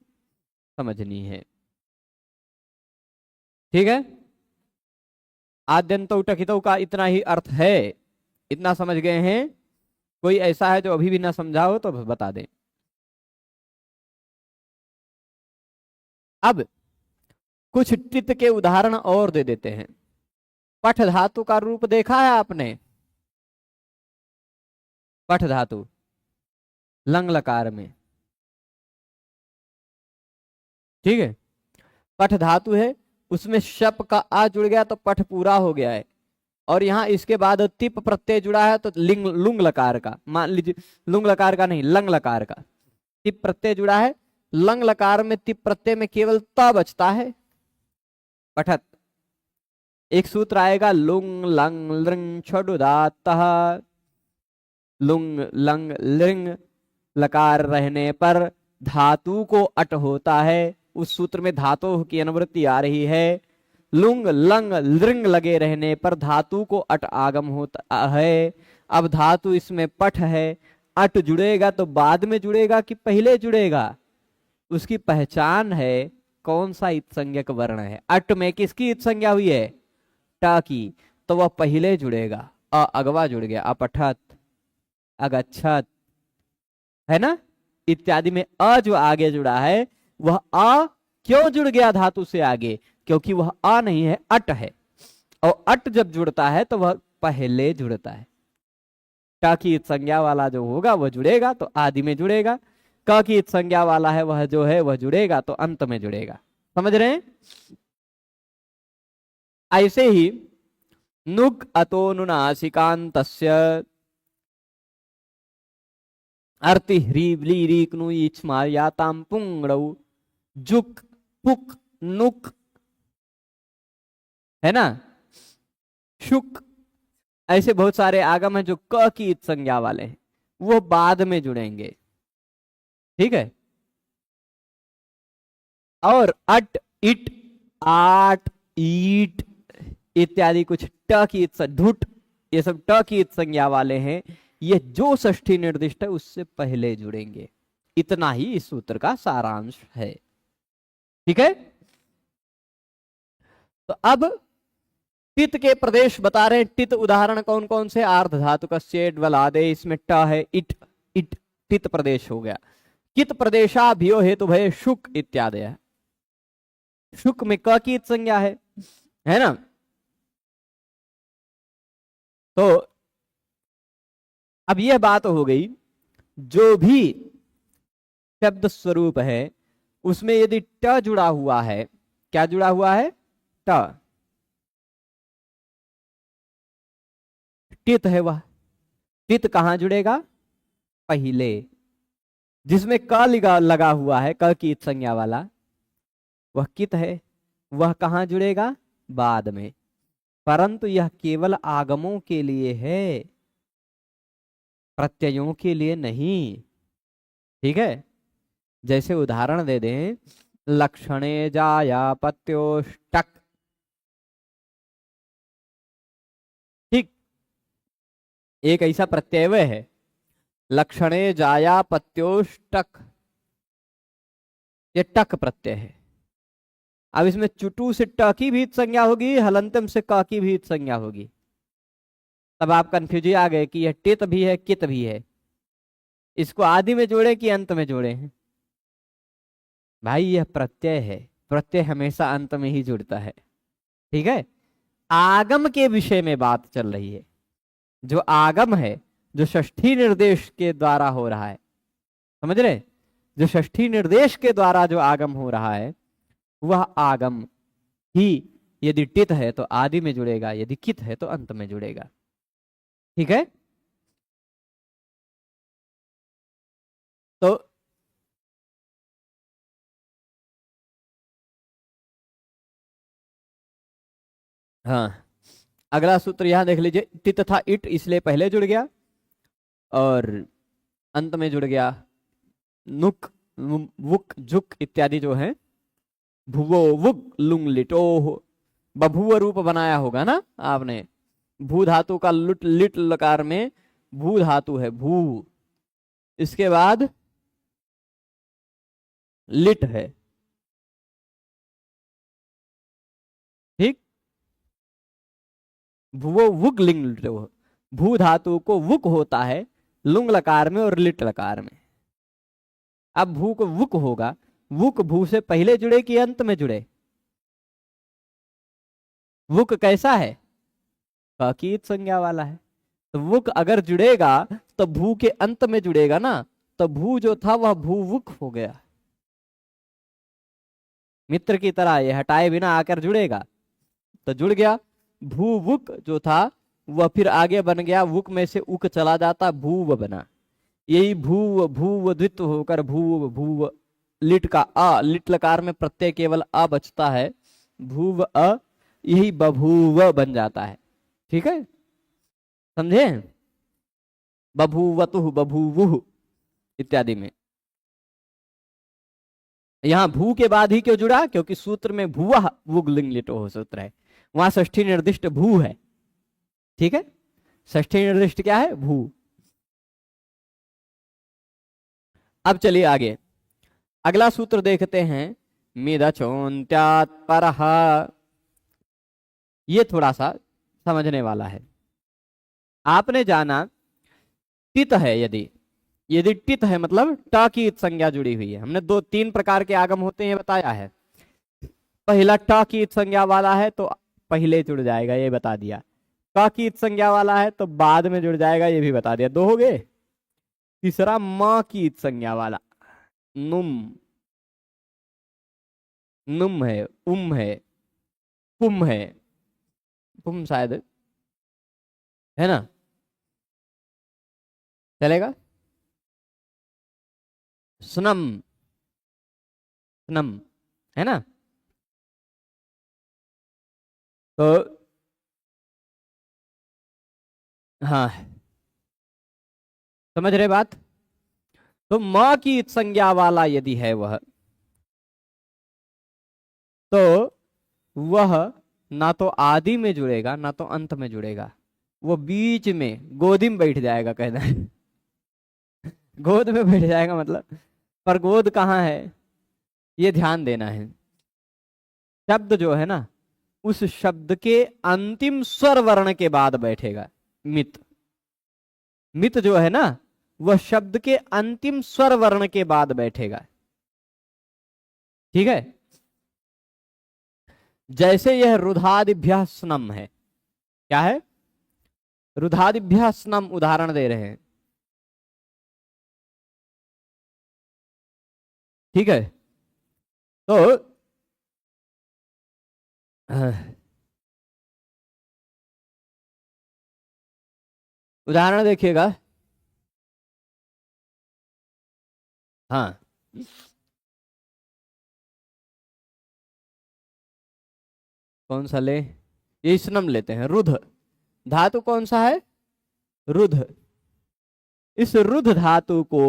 समझनी है। ठीक है, आद्यन्तौ टकितौ का इतना ही अर्थ है। इतना समझ गए हैं? कोई ऐसा है जो अभी भी ना समझा हो तो बता दें। अब कुछ टित के उदाहरण और दे देते हैं। पठ धातु का रूप देखा है आपने? पठ धातु लंग लकार में, ठीक है, पठ धातु है, उसमें शप का आ जुड़ गया तो पठ पूरा हो गया है। और यहां इसके बाद तिप प्रत्यय जुड़ा है तो लिंग लुंग लकार का, मान लीजिए लुंग लकार का नहीं लंग लकार का तिप प्रत्यय जुड़ा है। लंग लकार में तिप प्रत्यय में केवल त बचता है, पठत। एक सूत्र आएगा लुंग लंग लृंग छडुदातः। लुंग लंग लिंग लकार रहने पर धातु को अट होता है। उस सूत्र में धातु की अनुवृत्ति आ रही है लुंग लंग लृंग लगे रहने पर धातु को अट आगम होता है। अब धातु इसमें पठ है, अट जुड़ेगा तो बाद में जुड़ेगा कि पहले जुड़ेगा, उसकी पहचान है कौन सा इत्संज्ञक वर्ण है। अट में किसकी इत्संज्ञा हुई है, ट की, तो वह पहले जुड़ेगा। अगवा जुड़ गया, अपठत, अगच्छत, है ना, इत्यादि में अ जो आगे जुड़ा है वह अ क्यों जुड़ गया धातु से आगे, क्योंकि वह अ नहीं है, अट है। और अट जब जुड़ता है तो वह पहले जुड़ता है। ट की संज्ञा वाला जो होगा वह जुड़ेगा तो आदि में जुड़ेगा, क की संज्ञा वाला है वह जो है वह जुड़ेगा तो अंत में जुड़ेगा। समझ रहे हैं? ऐसे ही नुक अतोनुनासिकान्तस्य अर्ति ह्रीव ली रीक नु इच्मा याताम पुंगड़ौ जुक पुक नुक, है ना, शुक, ऐसे बहुत सारे आगम हैं जो क की संज्ञा वाले हैं, वो बाद में जुड़ेंगे। ठीक है। और अट, इट, आट, ईट इत्यादि कुछ ट की ढुट, ये सब ट की संज्ञा वाले हैं, ये जो षष्ठी निर्दिष्ट है उससे पहले जुड़ेंगे। इतना ही इस सूत्र का सारांश है। ठीक है। तो अब टित के प्रदेश बता रहे हैं। टित उदाहरण कौन कौन से, आर्ध धातु का सेड वलादे, इसमें ट है, इट, इट टित प्रदेश हो गया। कित प्रदेशाभियो हेतु भय शुक इत्यादि है। शुक में क की संज्ञा है ना। तो अब यह बात हो गई, जो भी शब्द स्वरूप है उसमें यदि ट जुड़ा हुआ है, क्या जुड़ा हुआ है, ट, टित है वह, टित कहां जुड़ेगा, पहले। जिसमें क लगा हुआ है, क की संज्ञा वाला, वह कित है, वह कहां जुड़ेगा, बाद में। परंतु यह केवल आगमों के लिए है, प्रत्ययों के लिए नहीं। ठीक है। जैसे उदाहरण दे दें, लक्षणे जाया पत्योष्टक, ठीक, एक ऐसा प्रत्यय है, लक्षणे जाया पत्योष्टक, ये टक प्रत्यय है। अब इसमें चुटू से ट की भी संज्ञा होगी, हलंतम से क की भी संज्ञा होगी। तब आप कंफ्यूज आ गए कि यह टित भी है, कित भी है, इसको आदि में जोड़े कि अंत में जोड़े हैं। भाई यह प्रत्यय है, प्रत्यय हमेशा अंत में ही जुड़ता है। ठीक है। आगम के विषय में बात चल रही है। जो आगम है, जो षष्ठी निर्देश के द्वारा हो रहा है, समझ रहे, जो षष्ठी निर्देश के द्वारा जो आगम हो रहा है, वह आगम ही यदि टित है तो आदि में जुड़ेगा, यदि कित है तो अंत में जुड़ेगा। ठीक है। तो हाँ, अगला सूत्र यहां देख लीजिए, टित था इट इसलिए पहले जुड़ गया और अंत में जुड़ गया नुक, वुक, जुक इत्यादि जो है, भुवो वुक लुंग लिटो, बभुव रूप बनाया होगा ना आपने। भू धातु का लुट लिट लकार में भू धातु है, भू, इसके बाद लिट है। ठीक, भुवो वुक लिंग लिटो, भू धातु को वुक होता है लुंग लकार में और लिट लकार में। अब भू को वुक होगा, वुक भू से पहले जुड़े कि अंत में जुड़े, वुक कैसा है, कीट संज्ञा वाला है। तो वुक अगर जुड़ेगा तो भू के अंत में जुड़ेगा ना, तो भू जो था वह भूवुक हो गया। मित्र की तरह ये हटाए बिना आकर जुड़ेगा तो जुड़ गया। भूवुक जो था वह फिर आगे बन गया, वुक में से उक चला जाता, भूव बना। यही भूव भूव द्वित्व होकर भूव भूव, लिट का अ, लिट लकार में प्रत्यय केवल अ बचता है, भूव अ, यही बभूव बन जाता है। ठीक है, समझे, बभूवतु बभूवुः इत्यादि में। यहां भू के बाद ही क्यों जुड़ा, क्योंकि सूत्र में भुवः वुगलिंग लिटो सूत्र है, वहां षष्ठी निर्दिष्ट भू है। ठीक है, षष्ठी निर्दिष्ट क्या है, भू। अब चलिए आगे, अगला सूत्र देखते हैं, मिदचोन्त्यात् परः। ये थोड़ा सा समझने वाला है। आपने जाना टित है, यदि यदि टित है मतलब ट की इत संज्ञा जुड़ी हुई है। हमने दो तीन प्रकार के आगम होते हैं बताया है। पहला ट की इत संज्ञा वाला है तो पहले जुड़ जाएगा, ये बता दिया। क की इत संज्ञा वाला है तो बाद में जुड़ जाएगा, ये भी बता दिया। दो हो गए। तीसरा म की इत संज्ञा वाला, नुम, नुम है, उम है, पुम है, पुम शायद है ना, चलेगा। स्नम, स्नम है ना। तो हाँ, समझ रहे बात। तो म की इत संज्ञा वाला यदि है वह, तो वह ना तो आदि में जुड़ेगा ना तो अंत में जुड़ेगा, वो बीच में गोदी में बैठ जाएगा, कहना है। गोद में बैठ जाएगा मतलब, पर गोद कहाँ है ये ध्यान देना है। शब्द जो है ना, उस शब्द के अंतिम स्वर वर्ण के बाद बैठेगा। मित, मित जो है ना, वह शब्द के अंतिम स्वर वर्ण के बाद बैठेगा। ठीक है, जैसे यह रुधादिभ्यः स्नम है। क्या है, रुधादिभ्यः स्नम, उदाहरण दे रहे हैं। ठीक है, तो उदाहरण देखिएगा। हाँ, कौन सा ले, ये स्नम लेते हैं। रुध धातु कौन सा है, रुध। इस रुध धातु को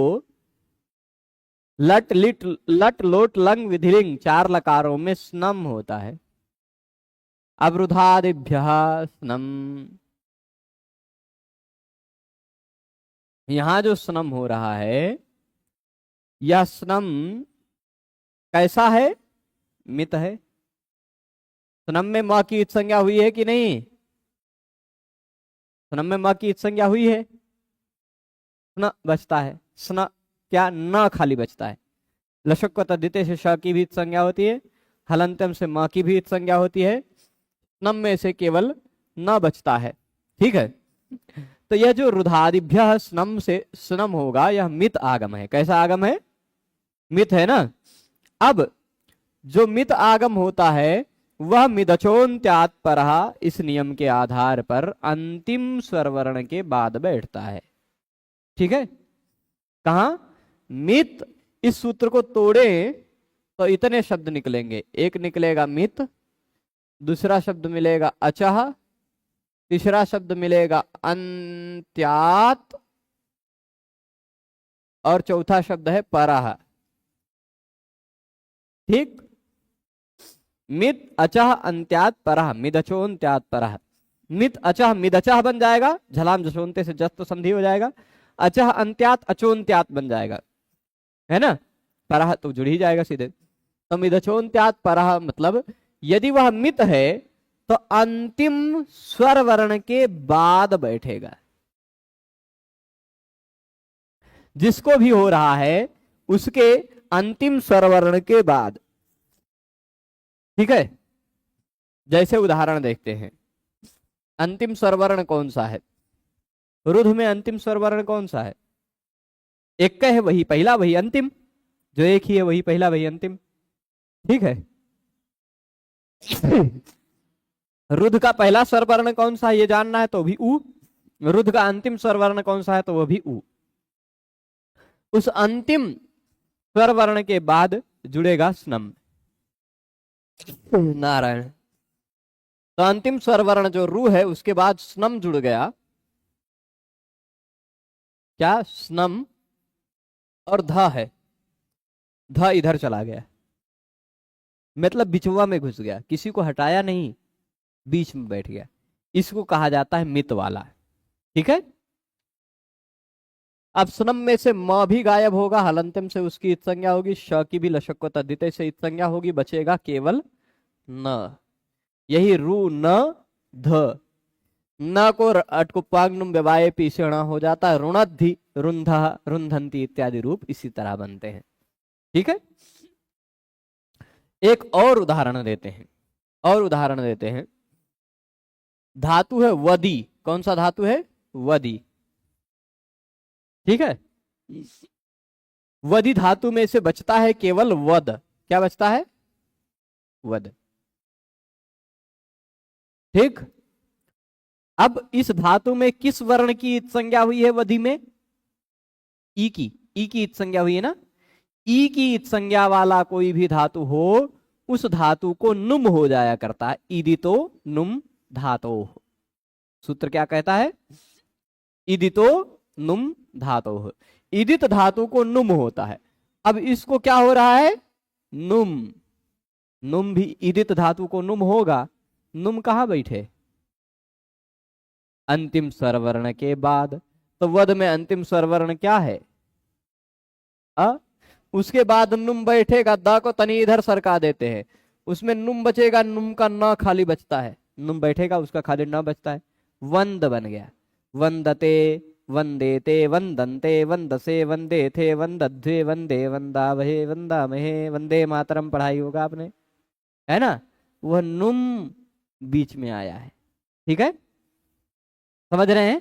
लट लिट लट लोट लंग विधिलिंग चार लकारों में स्नम होता है। अब रुधादिभ्यः स्नम, यहां जो स्नम हो रहा है, यह स्नम कैसा है, मित है। स्नम में म की इत संज्ञा हुई है कि नहीं, स्नम में म की इत संज्ञा हुई है। स्न बचता है, स्न क्या, न खाली बचता है। लशक को तद्धिते से श की भी इत संज्ञा होती है, हलंतम से म की भी इत संज्ञा होती है। स्नम में से केवल न बचता है। ठीक है, तो यह जो रुधादिभ्यः स्नम से स्नम होगा, यह मित आगम है। कैसा आगम है, मित है ना। अब जो मित आगम होता है वह मिदचोन्त्यात् परः, इस नियम के आधार पर अंतिम स्वरवर्ण के बाद बैठता है। ठीक है, कहा मित, इस सूत्र को तोड़े तो इतने शब्द निकलेंगे। एक निकलेगा मित, दूसरा शब्द मिलेगा अचः, तीसरा शब्द मिलेगा अन्त्यात्, और चौथा शब्द है परः। ठीक, मित अचः अन्त्यात् परः, मिदचोन्त्यात् परः। मित अचः मिदचः बन जाएगा, झलाम जशोन्ते से जस्त संधि हो जाएगा। अचः अन्त्यात् अचोन्त्यात् बन जाएगा, है ना। परः तो जुड़ ही जाएगा सीधे। तो मिदचोन्त्यात् परः मतलब यदि वह मित है तो अंतिम स्वर वर्ण के बाद बैठेगा। जिसको भी हो रहा है उसके अंतिम स्वर वर्ण के बाद। ठीक है, जैसे उदाहरण देखते हैं। अंतिम स्वर वर्ण कौन सा है, रुध में अंतिम स्वर वर्ण कौन सा है, एक का है वही पहला वही अंतिम, जो एक ही है वही पहला वही अंतिम। ठीक है, रुध का पहला स्वर वर्ण कौन सा है ये जानना है तो भी उ, रुध का अंतिम स्वर वर्ण कौन सा है तो वह भी उ। उस अंतिम स्वर वर्ण के बाद जुड़ेगा स्नम। नारायण, तो अंतिम स्वर वर्ण जो रू है उसके बाद स्नम जुड़ गया। क्या, स्नम और ध है, ध इधर चला गया। मतलब बिचवा में घुस गया, किसी को हटाया नहीं, बीच में बैठ गया, इसको कहा जाता है मित वाला। ठीक है। अब सुनम में से म भी गायब होगा, हलंतम से उसकी इत संज्ञा होगी, श की भी लशक को तद्धित से इत संज्ञा होगी, बचेगा केवल न। यही रू न ध, न को अटकुपांगनुम व्यवाये पीछेणा हो जाता है, रुणद्धि रुंधा रुंधंती इत्यादि रूप इसी तरह बनते हैं। ठीक है। एक और उदाहरण देते हैं, और उदाहरण देते हैं। धातु है वदी, कौन सा धातु है? वदी। ठीक है। वदी धातु में से बचता है केवल वद। क्या बचता है? वद। ठीक। अब इस धातु में किस वर्ण की इत संज्ञा हुई है? वदी में ई की, ई की इत संज्ञा हुई है ना। ई की इत संज्ञा वाला कोई भी धातु हो, उस धातु को नुम हो जाया करता है। ईदितो नुम धातो। सूत्र क्या कहता है? ईदितो नुम धातो। ईदित धातु को नुम होता है। अब इसको क्या हो रहा है? नुम। नुम भी ईदित धातु को नुम होगा। नुम कहां बैठे? अंतिम स्वरवर्ण के बाद। तो वद में अंतिम स्वरवर्ण क्या है? अ। उसके बाद नुम बैठेगा, द को तनी इधर सरका देते हैं, उसमें नुम बचेगा, नुम का न खाली बचता है, नुम बैठेगा उसका खाली न बचता है, वंद बन गया। वंदते वंदेते वंदन्ते वंदसे वंदे थे वंदध्वे वंदे वंदावहे वंदामहे। वंदे मातरम पढ़ाई होगा आपने, है ना। वह नुम बीच में आया है। ठीक है, समझ रहे हैं।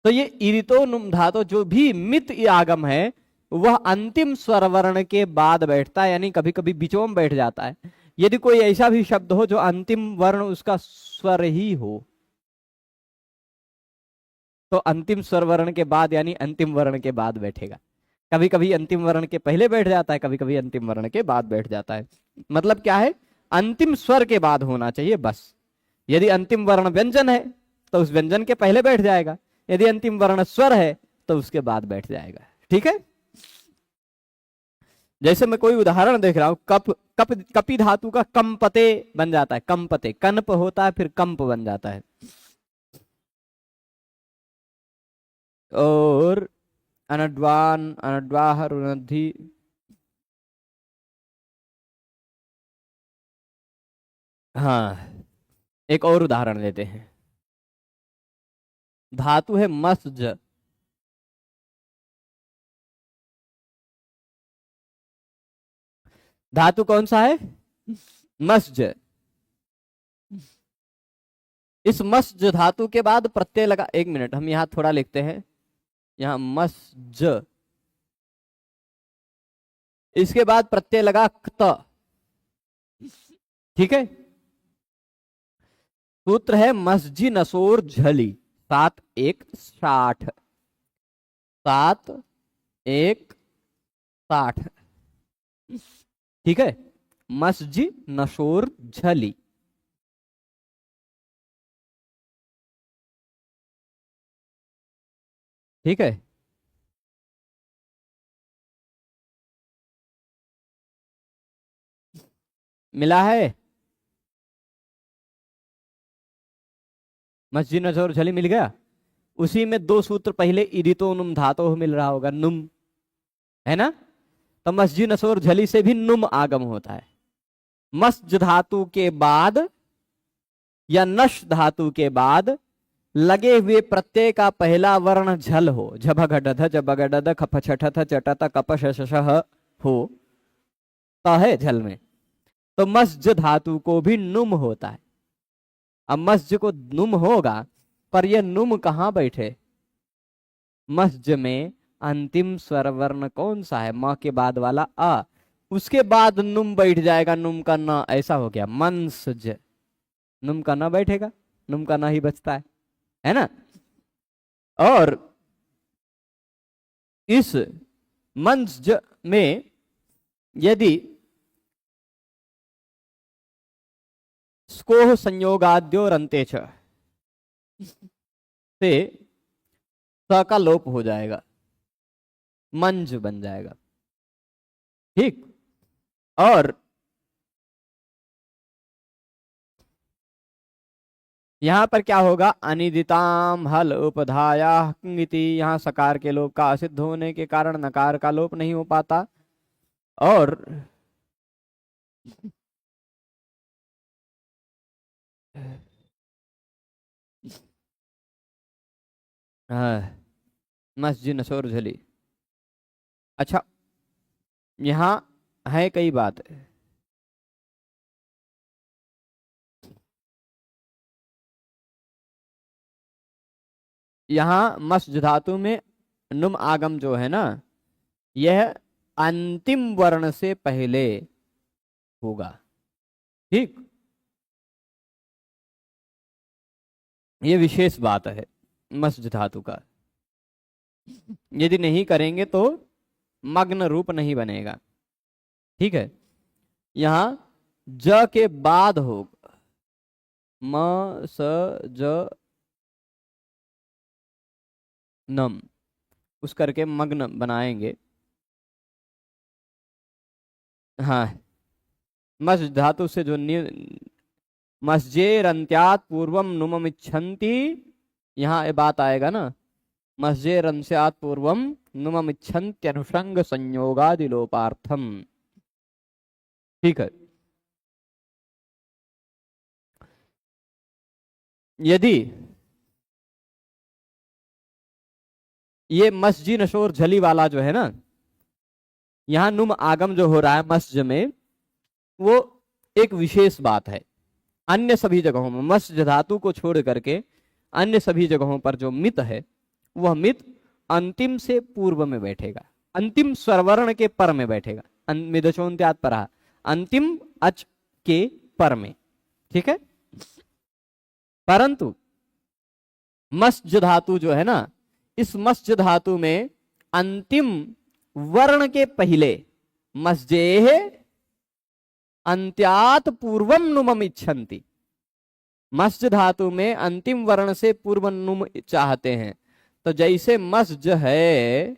तो ये ईरितो नुम धातु जो भी मित आगम है, वह अंतिम स्वर वर्ण के बाद बैठता है, यानी कभी कभी बीचों में बैठ जाता है। यदि कोई ऐसा भी शब्द हो जो अंतिम वर्ण उसका स्वर ही हो, तो अंतिम स्वर वर्ण के बाद यानी अंतिम वर्ण के बाद बैठेगा। कभी कभी अंतिम वर्ण के पहले बैठ जाता है, कभी कभी अंतिम वर्ण के बाद बैठ जाता है। मतलब क्या है? अंतिम स्वर के बाद होना चाहिए बस। यदि अंतिम वर्ण व्यंजन है तो उस व्यंजन के पहले बैठ जाएगा, यदि अंतिम वर्ण स्वर है तो उसके बाद बैठ जाएगा। ठीक है। जैसे मैं कोई उदाहरण देख रहा हूं, कप कप कपी धातु का कंपते बन जाता है, कंपते, कनप होता है फिर कंप बन जाता है। और अनड्वान अनड्वाह रुनद्धि, हाँ एक और उदाहरण लेते हैं। धातु है मस्ज, धातु कौन सा है? मस्ज। इस मस्ज धातु के बाद प्रत्यय लगा, एक मिनट हम यहां थोड़ा लिखते हैं, यहां मस्ज, इसके बाद प्रत्यय लगा क्त। ठीक है। सूत्र है मस्जी नसोर झली, 7 1 60, 7 1 60। ठीक है। मस्जी नशोर झली। ठीक है। मिला है? मस्जिद नजर झली मिल गया। उसी में दो सूत्र पहले इदितो नुम धातो मिल रहा होगा, नुम, है ना। तो मस्जिद नसोर झली से भी नुम आगम होता है। मस्ज धातु के बाद या नश धातु के बाद लगे हुए प्रत्यय का पहला वर्ण झल हो, झभगढ जबगड खप छठ चटत कप शश हो, तो है झल में, तो मस्ज धातु को भी नुम होता है। अब मस्ज को नुम होगा, पर यह नुम कहां बैठे? मस्ज में अंतिम स्वर वर्ण कौन सा है? म के बाद वाला अ, उसके बाद नुम बैठ जाएगा, नुम का न, ऐसा हो गया मंसज। नुम का न बैठेगा, नुम का न ही बचता है ना। और इस मंस में यदि स्कोह संयोगाद्यो रंते छ से स का लोप हो जाएगा, मंज बन जाएगा। ठीक। और यहां पर क्या होगा, अनिदिताम हल उपधाया इति, यहां सकार के लोप का असिद्ध होने के कारण नकार का लोप नहीं हो पाता। और मस्जिद नशोर झली। अच्छा, यहाँ है कई बात। यहाँ मस्ज धातु में नुम आगम जो है ना, यह अंतिम वर्ण से पहले होगा। ठीक, ये विशेष बात है मस्ज धातु का। यदि नहीं करेंगे तो मग्न रूप नहीं बनेगा। ठीक है, यहां ज के बाद होगा म स ज नम, उस करके मग्न बनाएंगे। हाँ, मस धातु से जो मस्जेरंत्यात पूर्वम नुममिच्छन्ति, यहाँ ये बात आएगा ना, मस्जेरंस्यात पूर्वम नुममिच्छन्त्यनुषंग संयोगादिलोपार्थम। ठीक है, यदि ये मस्जी नशोर झली वाला जो है ना, यहाँ नुम आगम जो हो रहा है मस्ज में, वो एक विशेष बात है। अन्य सभी जगहों में मस्ज धातु को छोड़ करके अन्य सभी जगहों पर जो मित है, वह मित अंतिम से पूर्व में बैठेगा, अंतिम स्वरवर्ण के पर में बैठेगा। मिदचोन्त्यात पर, अंतिम अच के पर में। ठीक है, परंतु मस्ज धातु जो है ना, इस मस्ज धातु में अंतिम वर्ण के पहले मस्जेह अंत्यात पूर्वम नुमम इच्छन्ति, मस्ज धातु में अंतिम वर्ण से पूर्व नुम चाहते हैं। तो जैसे मस्ज है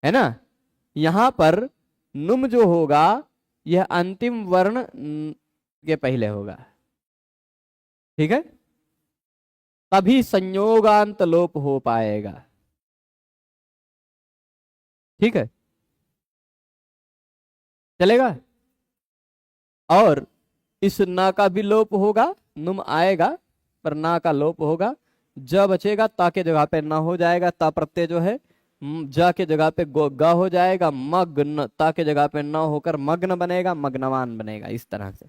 ना, यहां पर नुम जो होगा यह अंतिम वर्ण के पहले होगा। ठीक है, तभी संयोगांत लोप हो पाएगा। ठीक है, चलेगा। और इस ना का भी लोप होगा, नुम आएगा पर ना का लोप होगा। ज बचेगा, ता के जगह पे ना हो जाएगा, ता प्रत्यय जो है ज के जगह पे ग हो जाएगा, मग्न ता के जगह पे न होकर मग्न बनेगा, मग्नवान बनेगा, इस तरह से।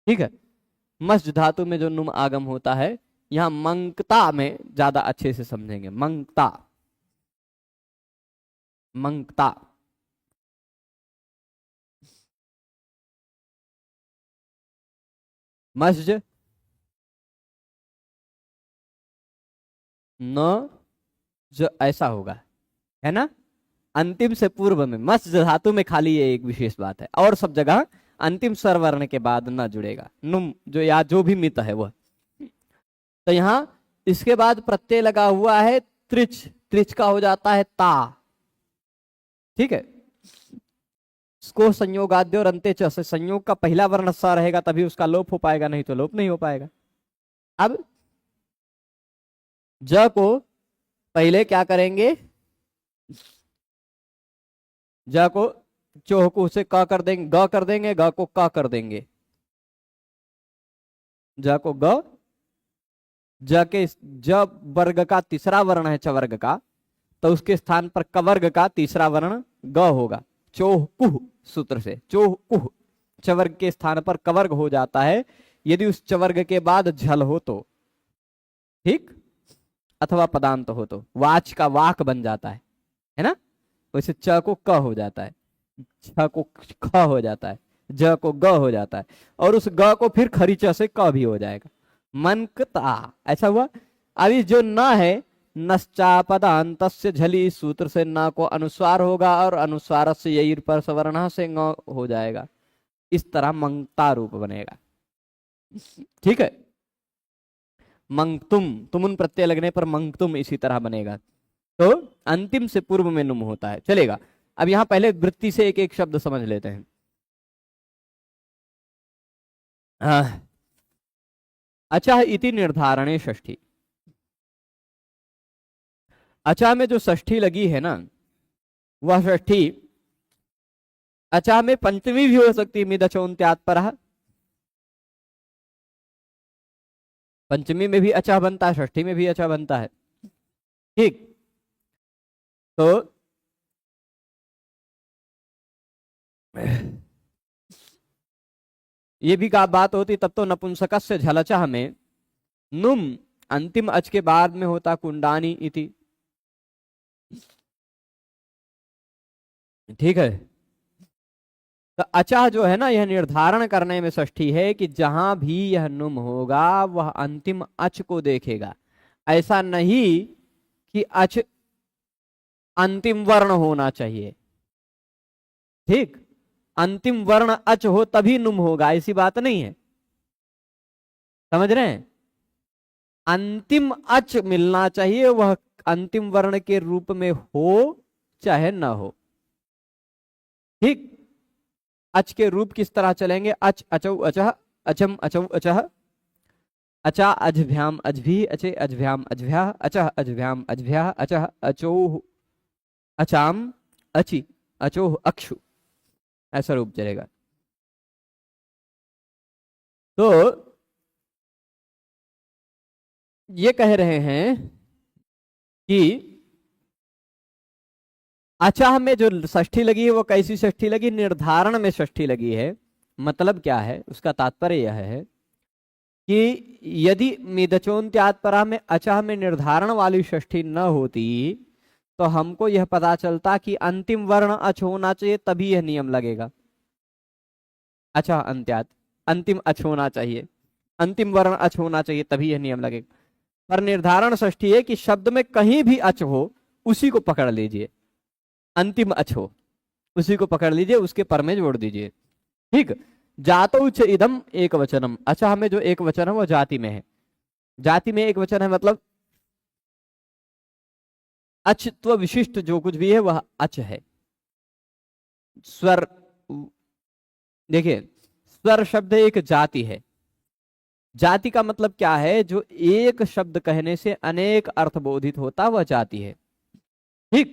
ठीक है, मस्ज धातु में जो नुम आगम होता है, यहां मंकता में ज्यादा अच्छे से समझेंगे। मंकता, मंकता, मस्ज न जो ऐसा होगा, है ना, अंतिम से पूर्व में। मस्ज धातु में खाली ये एक विशेष बात है, और सब जगह अंतिम स्वरवर्ण के बाद न जुड़ेगा नुम, जो या जो भी मित है वह। तो यहां इसके बाद प्रत्यय लगा हुआ है त्रिच, त्रिच का हो जाता है ता। ठीक है, इसको संयोगाद्य और अंत्य से संयोग का पहला वर्ण स रहेगा, तभी उसका लोप हो पाएगा, नहीं तो लोप नहीं हो पाएगा। अब ज को पहले क्या करेंगे, ज को चोहकू से क कर देंगे, ग कर देंगे, ग को क कर देंगे, ज को ग, ज के ज वर्ग का तीसरा वर्ण है चवर्ग का, तो उसके स्थान पर कवर्ग का तीसरा वर्ण ग होगा। चोह कुह सूत्र से चोह कुह चवर्ग के स्थान पर कवर्ग हो जाता है, यदि उस चवर्ग के बाद झल हो तो। ठीक, अथवा पदांत हो तो वाच का वाक बन जाता है ना। वैसे च को क हो जाता है, छ को ख हो जाता है, ज को ग हो जाता है, और उस ग को फिर खरी च से क भी हो जाएगा। मनकता, ऐसा हुआ। अभी जो न है, नश्चापदांतस्य झली सूत्र से न को अनुस्वार होगा, और अनुस्वार से यही पर सवर्ण से ङ हो जाएगा। इस तरह मंगता रूप बनेगा। ठीक है, मंगतुम, तुमुन प्रत्यय लगने पर मंगतुम इसी तरह बनेगा। तो अंतिम से पूर्व में नुम होता है, चलेगा। अब यहां पहले वृत्ति से एक एक शब्द समझ लेते हैं। अचः इति निर्धारणे षष्ठी। अचः में जो षष्ठी लगी है ना, वह षष्ठी अचः में पंचमी भी हो सकती है। मिदचोन्त्यात् परः, पंचमी में भी अचः बनता है, षष्ठी में भी अचः बनता है। ठीक, तो ये भी का बात होती तब तो नपुंसकस्य झलचः में नुम अंतिम अच के बाद में होता कुंडानी इति। ठीक है, तो अचः जो है ना, यह निर्धारण करने में षष्ठी है कि जहां भी यह नुम होगा वह अंतिम अच को देखेगा। ऐसा नहीं कि अच अंतिम वर्ण होना चाहिए। ठीक, अंतिम वर्ण अच हो तभी नुम होगा, ऐसी बात नहीं है। समझ रहे हैं? अंतिम अच मिलना चाहिए, वह अंतिम वर्ण के रूप में हो चाहे ना हो। ठीक, अच के रूप किस तरह चलेंगे? अच अचौ अचः, अचम अचौ अचः, अचा अजभ्याम अजभी, अचे अजभ्याम अजभ्या, अचः अजभ्याम अजभ्या, अचः अचोह अचाम अचि, अचोह अक्षु, ऐसा रूप चलेगा। तो ये कह रहे हैं कि अचः में जो षष्ठी लगी है वो कैसी षष्ठी लगी? निर्धारण में षष्ठी लगी है। मतलब क्या है? उसका तात्पर्य यह है कि यदि मिदचोन्त्यात् परा में अचः में निर्धारण वाली षष्ठी न होती तो हमको यह पता चलता कि अंतिम वर्ण अच होना चाहिए, तभी यह नियम लगेगा। अचः अंत्यात्, अंतिम अच होना चाहिए, अंतिम वर्ण अच होना चाहिए, तभी यह नियम लगेगा। पर निर्धारण षष्ठी है कि शब्द में कहीं भी अच हो उसी को पकड़ लीजिए, अंतिम अच हो उसी को पकड़ लीजिए, उसके पर में जोड़ दीजिए। ठीक, जातौ च इदम एक वचनम, अचः में जो एक वचन है वो जाति में है। जाति में एक वचन है मतलब अचत्व विशिष्ट जो कुछ भी है वह अच है। स्वर, देखिए स्वर शब्द एक जाति है। जाति का मतलब क्या है? जो एक शब्द कहने से अनेक अर्थ बोधित होता वह जाति है। ठीक,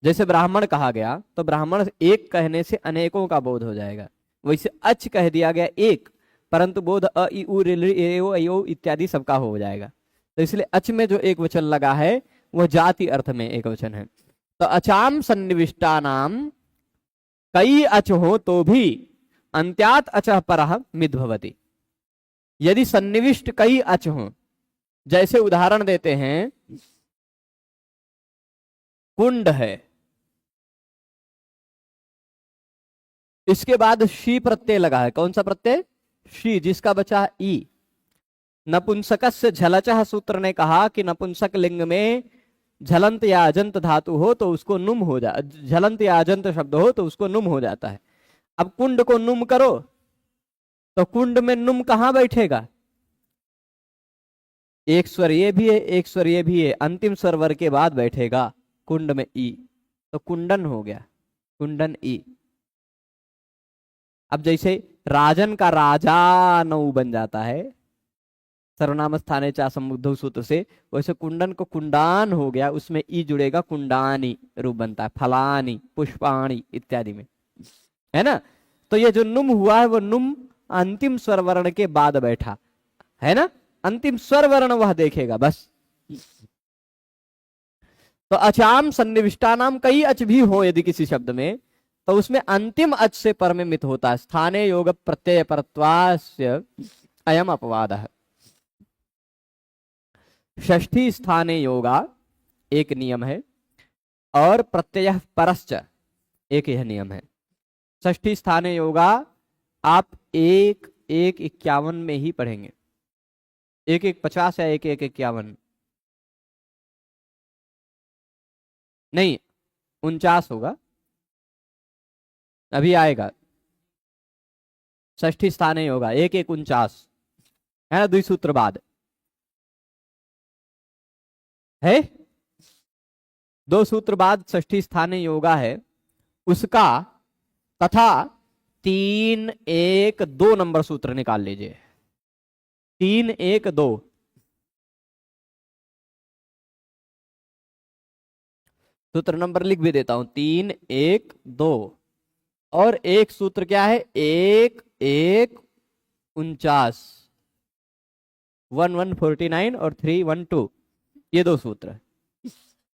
जैसे ब्राह्मण कहा गया तो ब्राह्मण एक कहने से अनेकों का बोध हो जाएगा। वैसे अच कह दिया गया एक, परंतु बोध अ इ उ ऋ ए ओ इत्यादि सबका हो जाएगा। तो इसलिए अच में जो एक वचन लगा है वह जाति अर्थ में एक वचन है। तो अचाम सन्निविष्टा नाम कई अच हो तो भी अंत्यात अचः परः मिद भवति। यदि सन्निविष्ट कई अच हो, जैसे उदाहरण देते हैं कुंड है, इसके बाद शी प्रत्यय लगा है। कौन सा प्रत्यय? शी, जिसका बचा ई। नपुंसकस्य झलचः सूत्र ने कहा कि नपुंसक लिंग में झलंत या अजंत धातु हो तो उसको नुम हो जा, झलंत या अजंत शब्द हो तो उसको नुम हो जाता है। अब कुंड को नुम करो तो कुंड में नुम कहां बैठेगा? एक स्वर ये भी है, एक स्वर ये भी है, अंतिम स्वर वर के बाद बैठेगा कुंड में ई, तो कुंडन हो गया, कुंडन ई। अब जैसे राजन का राजा नौ बन जाता है सर्वनाम स्थाने चा समुद्धव सूत्र से, वैसे कुंडन को कुंडान हो गया, उसमें ई जुड़ेगा, कुंडानी रूप बनता है, फलानी पुष्पाणी इत्यादि में, है ना। तो ये जो नुम हुआ है वो नुम अंतिम स्वर वर्ण के बाद बैठा है ना, अंतिम स्वर वर्ण वह देखेगा बस। तो अचाम सन्निविष्टा नाम कई अच भी हो यदि किसी शब्द में, तो उसमें अंतिम अच से पर में मित होता है। स्थाने योग प्रत्यय परत्वास्य अयम अपवाद है। षष्ठी स्थाने योगा एक नियम है और प्रत्यय परश्च एक यह नियम है। षष्ठी स्थाने योगा आप 1:1:51 में ही पढ़ेंगे, 1:1:50 या 1:1:51 नहीं, 49 होगा, अभी आएगा। षष्ठी स्थाने योगा 1:1:49 है ना, द्विसूत्र बाद है, 2 सूत्र बाद षष्ठी स्थाने योगा है उसका, तथा 3 1 2 नंबर सूत्र निकाल लीजिए। 3 1 2 सूत्र नंबर लिख भी देता हूं, 3 1 2। और एक सूत्र क्या है, 1 1 49, 1 1 49 और 3 1 2, ये दो सूत्र।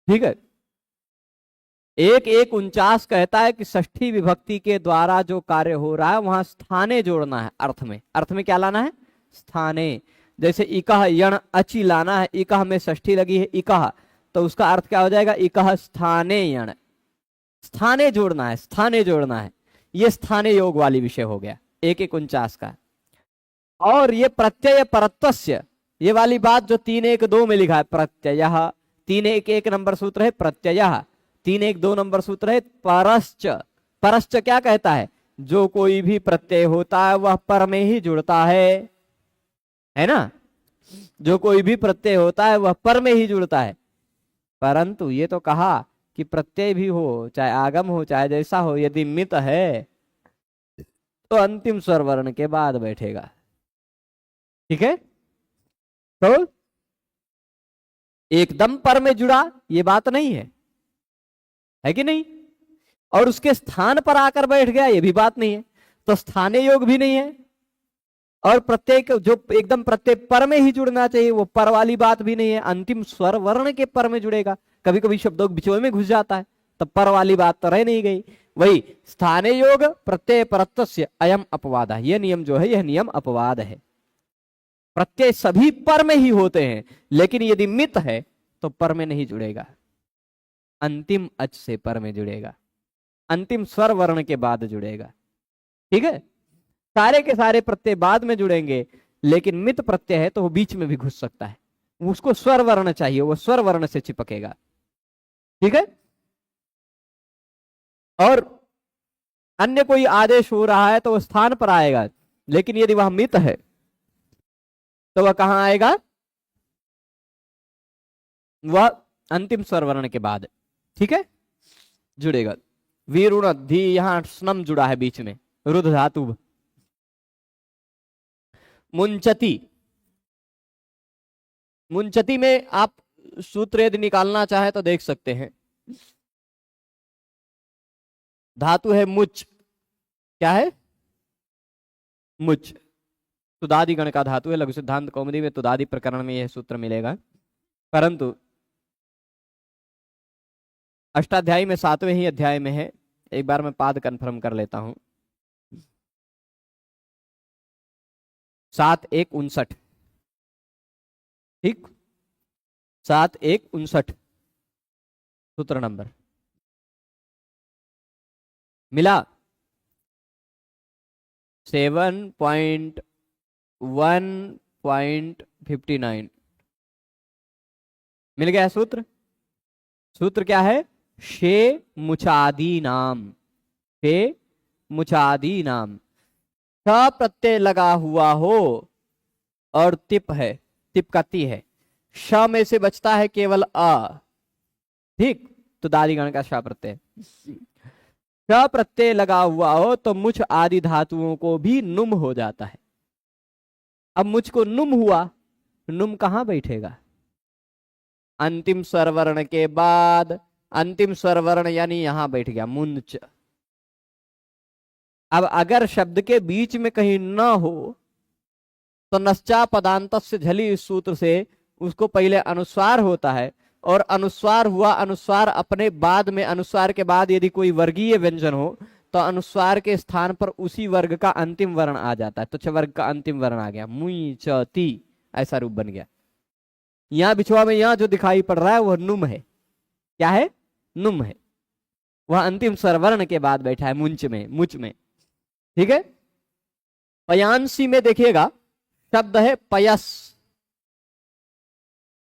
ठीक है। 1 1 49 कहता है कि षष्ठी विभक्ति के द्वारा जो कार्य हो रहा है वहां स्थाने जोड़ना है, अर्थ में। अर्थ में क्या लाना है, स्थाने। जैसे इकह यण अचि लाना है, इकह में षष्ठी लगी है इकह, तो उसका अर्थ क्या हो जाएगा, इकह स्थाने यण। स्थाने जोड़ना है, स्थाने जोड़ना है। ये स्थाने योग वाली विषय हो गया 1 1 49 का। और ये प्रत्यय परत्वस्य, ये वाली बात जो 3 1 2 में लिखा है, प्रत्यय 3 1 1 नंबर सूत्र है प्रत्यय, 3 1 2 नंबर सूत्र है परश्च। परश्च क्या कहता है, जो कोई भी प्रत्यय होता है वह पर में ही जुड़ता है ना। जो कोई भी प्रत्यय होता है वह पर में ही जुड़ता है। परंतु ये तो कहा कि प्रत्यय भी हो, चाहे आगम हो, चाहे जैसा हो, यदि मित है तो अंतिम स्वर वर्ण के बाद बैठेगा। ठीक है। तो एकदम पर में जुड़ा ये बात नहीं है कि नहीं, और उसके स्थान पर आकर बैठ गया ये भी बात नहीं है, तो स्थानीय योग भी नहीं है। और प्रत्येक जो एकदम प्रत्येक पर में ही जुड़ना चाहिए वो पर वाली बात भी नहीं है, अंतिम स्वर वर्ण के पर में जुड़ेगा। कभी कभी शब्दों के बिचों में घुस जाता है, तब पर वाली बात तो रह नहीं गई। वही स्थानीय योग प्रत्यय परत्वस्य अयम अपवाद है, यह नियम जो है यह नियम अपवाद है। प्रत्यय सभी पर में ही होते हैं, लेकिन यदि मित है तो पर में नहीं जुड़ेगा, अंतिम अच से पर में जुड़ेगा, अंतिम स्वर वर्ण के बाद जुड़ेगा। ठीक है। सारे के सारे प्रत्यय बाद में जुड़ेंगे, लेकिन मित प्रत्यय है तो वो बीच में भी घुस सकता है, उसको स्वर वर्ण चाहिए, वो स्वर वर्ण से चिपकेगा। ठीक है। और अन्य कोई आदेश हो रहा है तो वो स्थान पर आएगा, लेकिन यदि वह मित है तो वह कहां आएगा, वह अंतिम स्वर वर्ण के बाद। ठीक है, जुड़ेगा। वीरुण धी, यहां स्नम जुड़ा है बीच में, रुद्ध धातु। मुंचती, मुंचती में आप सूत्र यदि निकालना चाहे तो देख सकते हैं। धातु है मुच, क्या है, मुच, तुदादि गण का धातु है। लघु सिद्धांत कौमुदी में तुदादि प्रकरण में यह सूत्र मिलेगा, परंतु अष्टाध्यायी में 7वें ही अध्याय में है। एक बार मैं पाद कन्फर्म कर लेता हूं। 7 1 59, ठीक, 7 1 59 सूत्र नंबर मिला। 7.1.59 मिल गया सूत्र। सूत्र क्या है, शे मुचादी नाम, शे मुचादी नाम। श प्रत्यय लगा हुआ हो और तिप है, तिप का ती है, श में से बचता है केवल अ, ठीक, तो दादीगण का श प्रत्यय। श प्रत्यय लगा हुआ हो तो मुछ आदि धातुओं को भी नुम हो जाता है। अब मुझ को नुम हुआ, नुम कहां बैठेगा, अंतिम स्वर वर्ण के बाद। अंतिम स्वर वर्ण यानी यहां बैठ गया मुंच। अब अगर शब्द के बीच में कहीं न हो तो नश्चा पदांत से झली इस सूत्र से उसको पहले अनुस्वार होता है, और अनुस्वार हुआ, अनुस्वार अपने बाद में, अनुस्वार के बाद यदि कोई वर्गीय व्यंजन हो तो अनुस्वार के स्थान पर उसी वर्ग का अंतिम वर्ण आ जाता है। तो छ वर्ग का अंतिम वर्ण आ गया, मुई च ती, ऐसा रूप बन गया। यहां बिछुआ में यहां जो दिखाई पड़ रहा है वह नुम है, क्या है, नुम है, वह अंतिम स्वर वर्ण के बाद बैठा है मुंच में, मुच में। ठीक है। पयांसी में देखिएगा शब्द है पयस,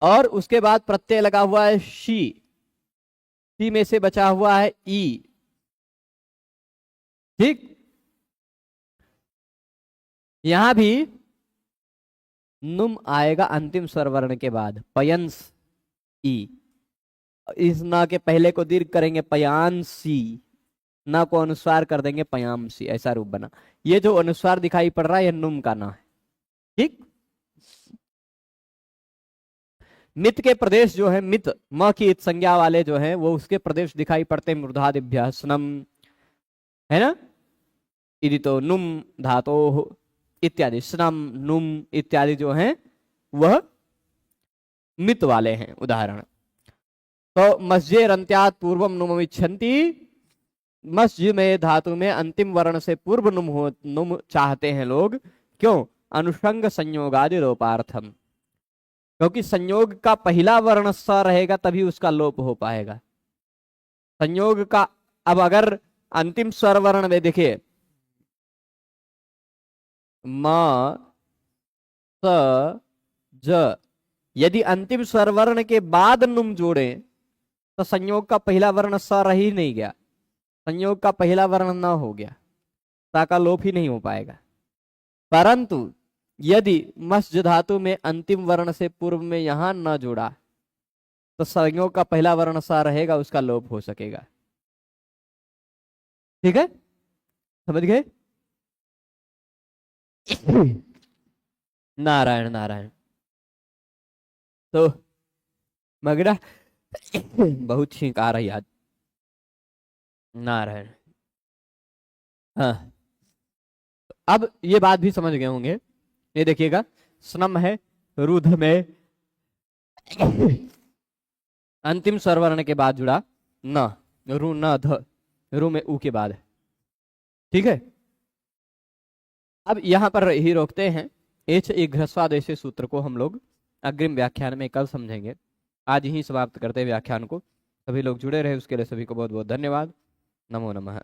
और उसके बाद प्रत्यय लगा हुआ है शी, शी में से बचा हुआ है ई, ठीक। यहां भी नुम आएगा अंतिम स्वर वर्ण के बाद, पयंस ई, इस न के पहले को दीर्घ करेंगे पयांसी, ना को अनुस्वार कर देंगे पयांसी, ऐसा रूप बना। ये जो अनुस्वार दिखाई पड़ रहा है, यह नुम का ना है। ठीक। मित के प्रदेश जो है, मित म की इत संज्ञा वाले जो है, वो उसके प्रदेश दिखाई पड़ते हैं मूर्धादिभ्य स्नम, है ना। इति तो नुम धातो इत्यादि, स्नम नुम इत्यादि जो हैं वह मित वाले हैं उदाहरण। तो मस्जे रंत्यात पूर्वम नुम इच्छन्ति, मस्जिद में धातु में अंतिम वर्ण से पूर्व नुम चाहते हैं लोग। क्यों? अनुषंग संयोगादि लोपार्थम, क्योंकि संयोग का पहला वर्ण स रहेगा तभी उसका लोप हो पाएगा। संयोग का, अब अगर अंतिम स्वर वर्ण में देखिए म स ज, यदि अंतिम स्वर वर्ण के बाद नुम जोड़े तो संयोग का पहला वर्ण स रह ही नहीं गया, संयोग का पहला वर्ण न हो गया, सा का लोप ही नहीं हो पाएगा। परंतु यदि मस्ज धातु में अंतिम वर्ण से पूर्व में यहां न जोड़ा तो संयोग का पहला वर्ण सा रहेगा, उसका लोप हो सकेगा। ठीक है, समझ गए? नारायण नारायण। तो मगरा बहुत छींक आ रही आज। नारायण। हाँ, अब ये बात भी समझ गए होंगे। ये देखिएगा, स्नम है, रुध में अंतिम स्वर वर्ण के बाद जुड़ा न, रु न ध, रु में ऊ के बाद है। ठीक है, अब यहां पर ही रोकते हैं। एच एक ह्रस्वादेश सूत्र को हम लोग अग्रिम व्याख्यान में कल समझेंगे। आज ही समाप्त करते हैं व्याख्यान को। सभी लोग जुड़े रहे उसके लिए सभी को बहुत बहुत धन्यवाद। नमो नमः।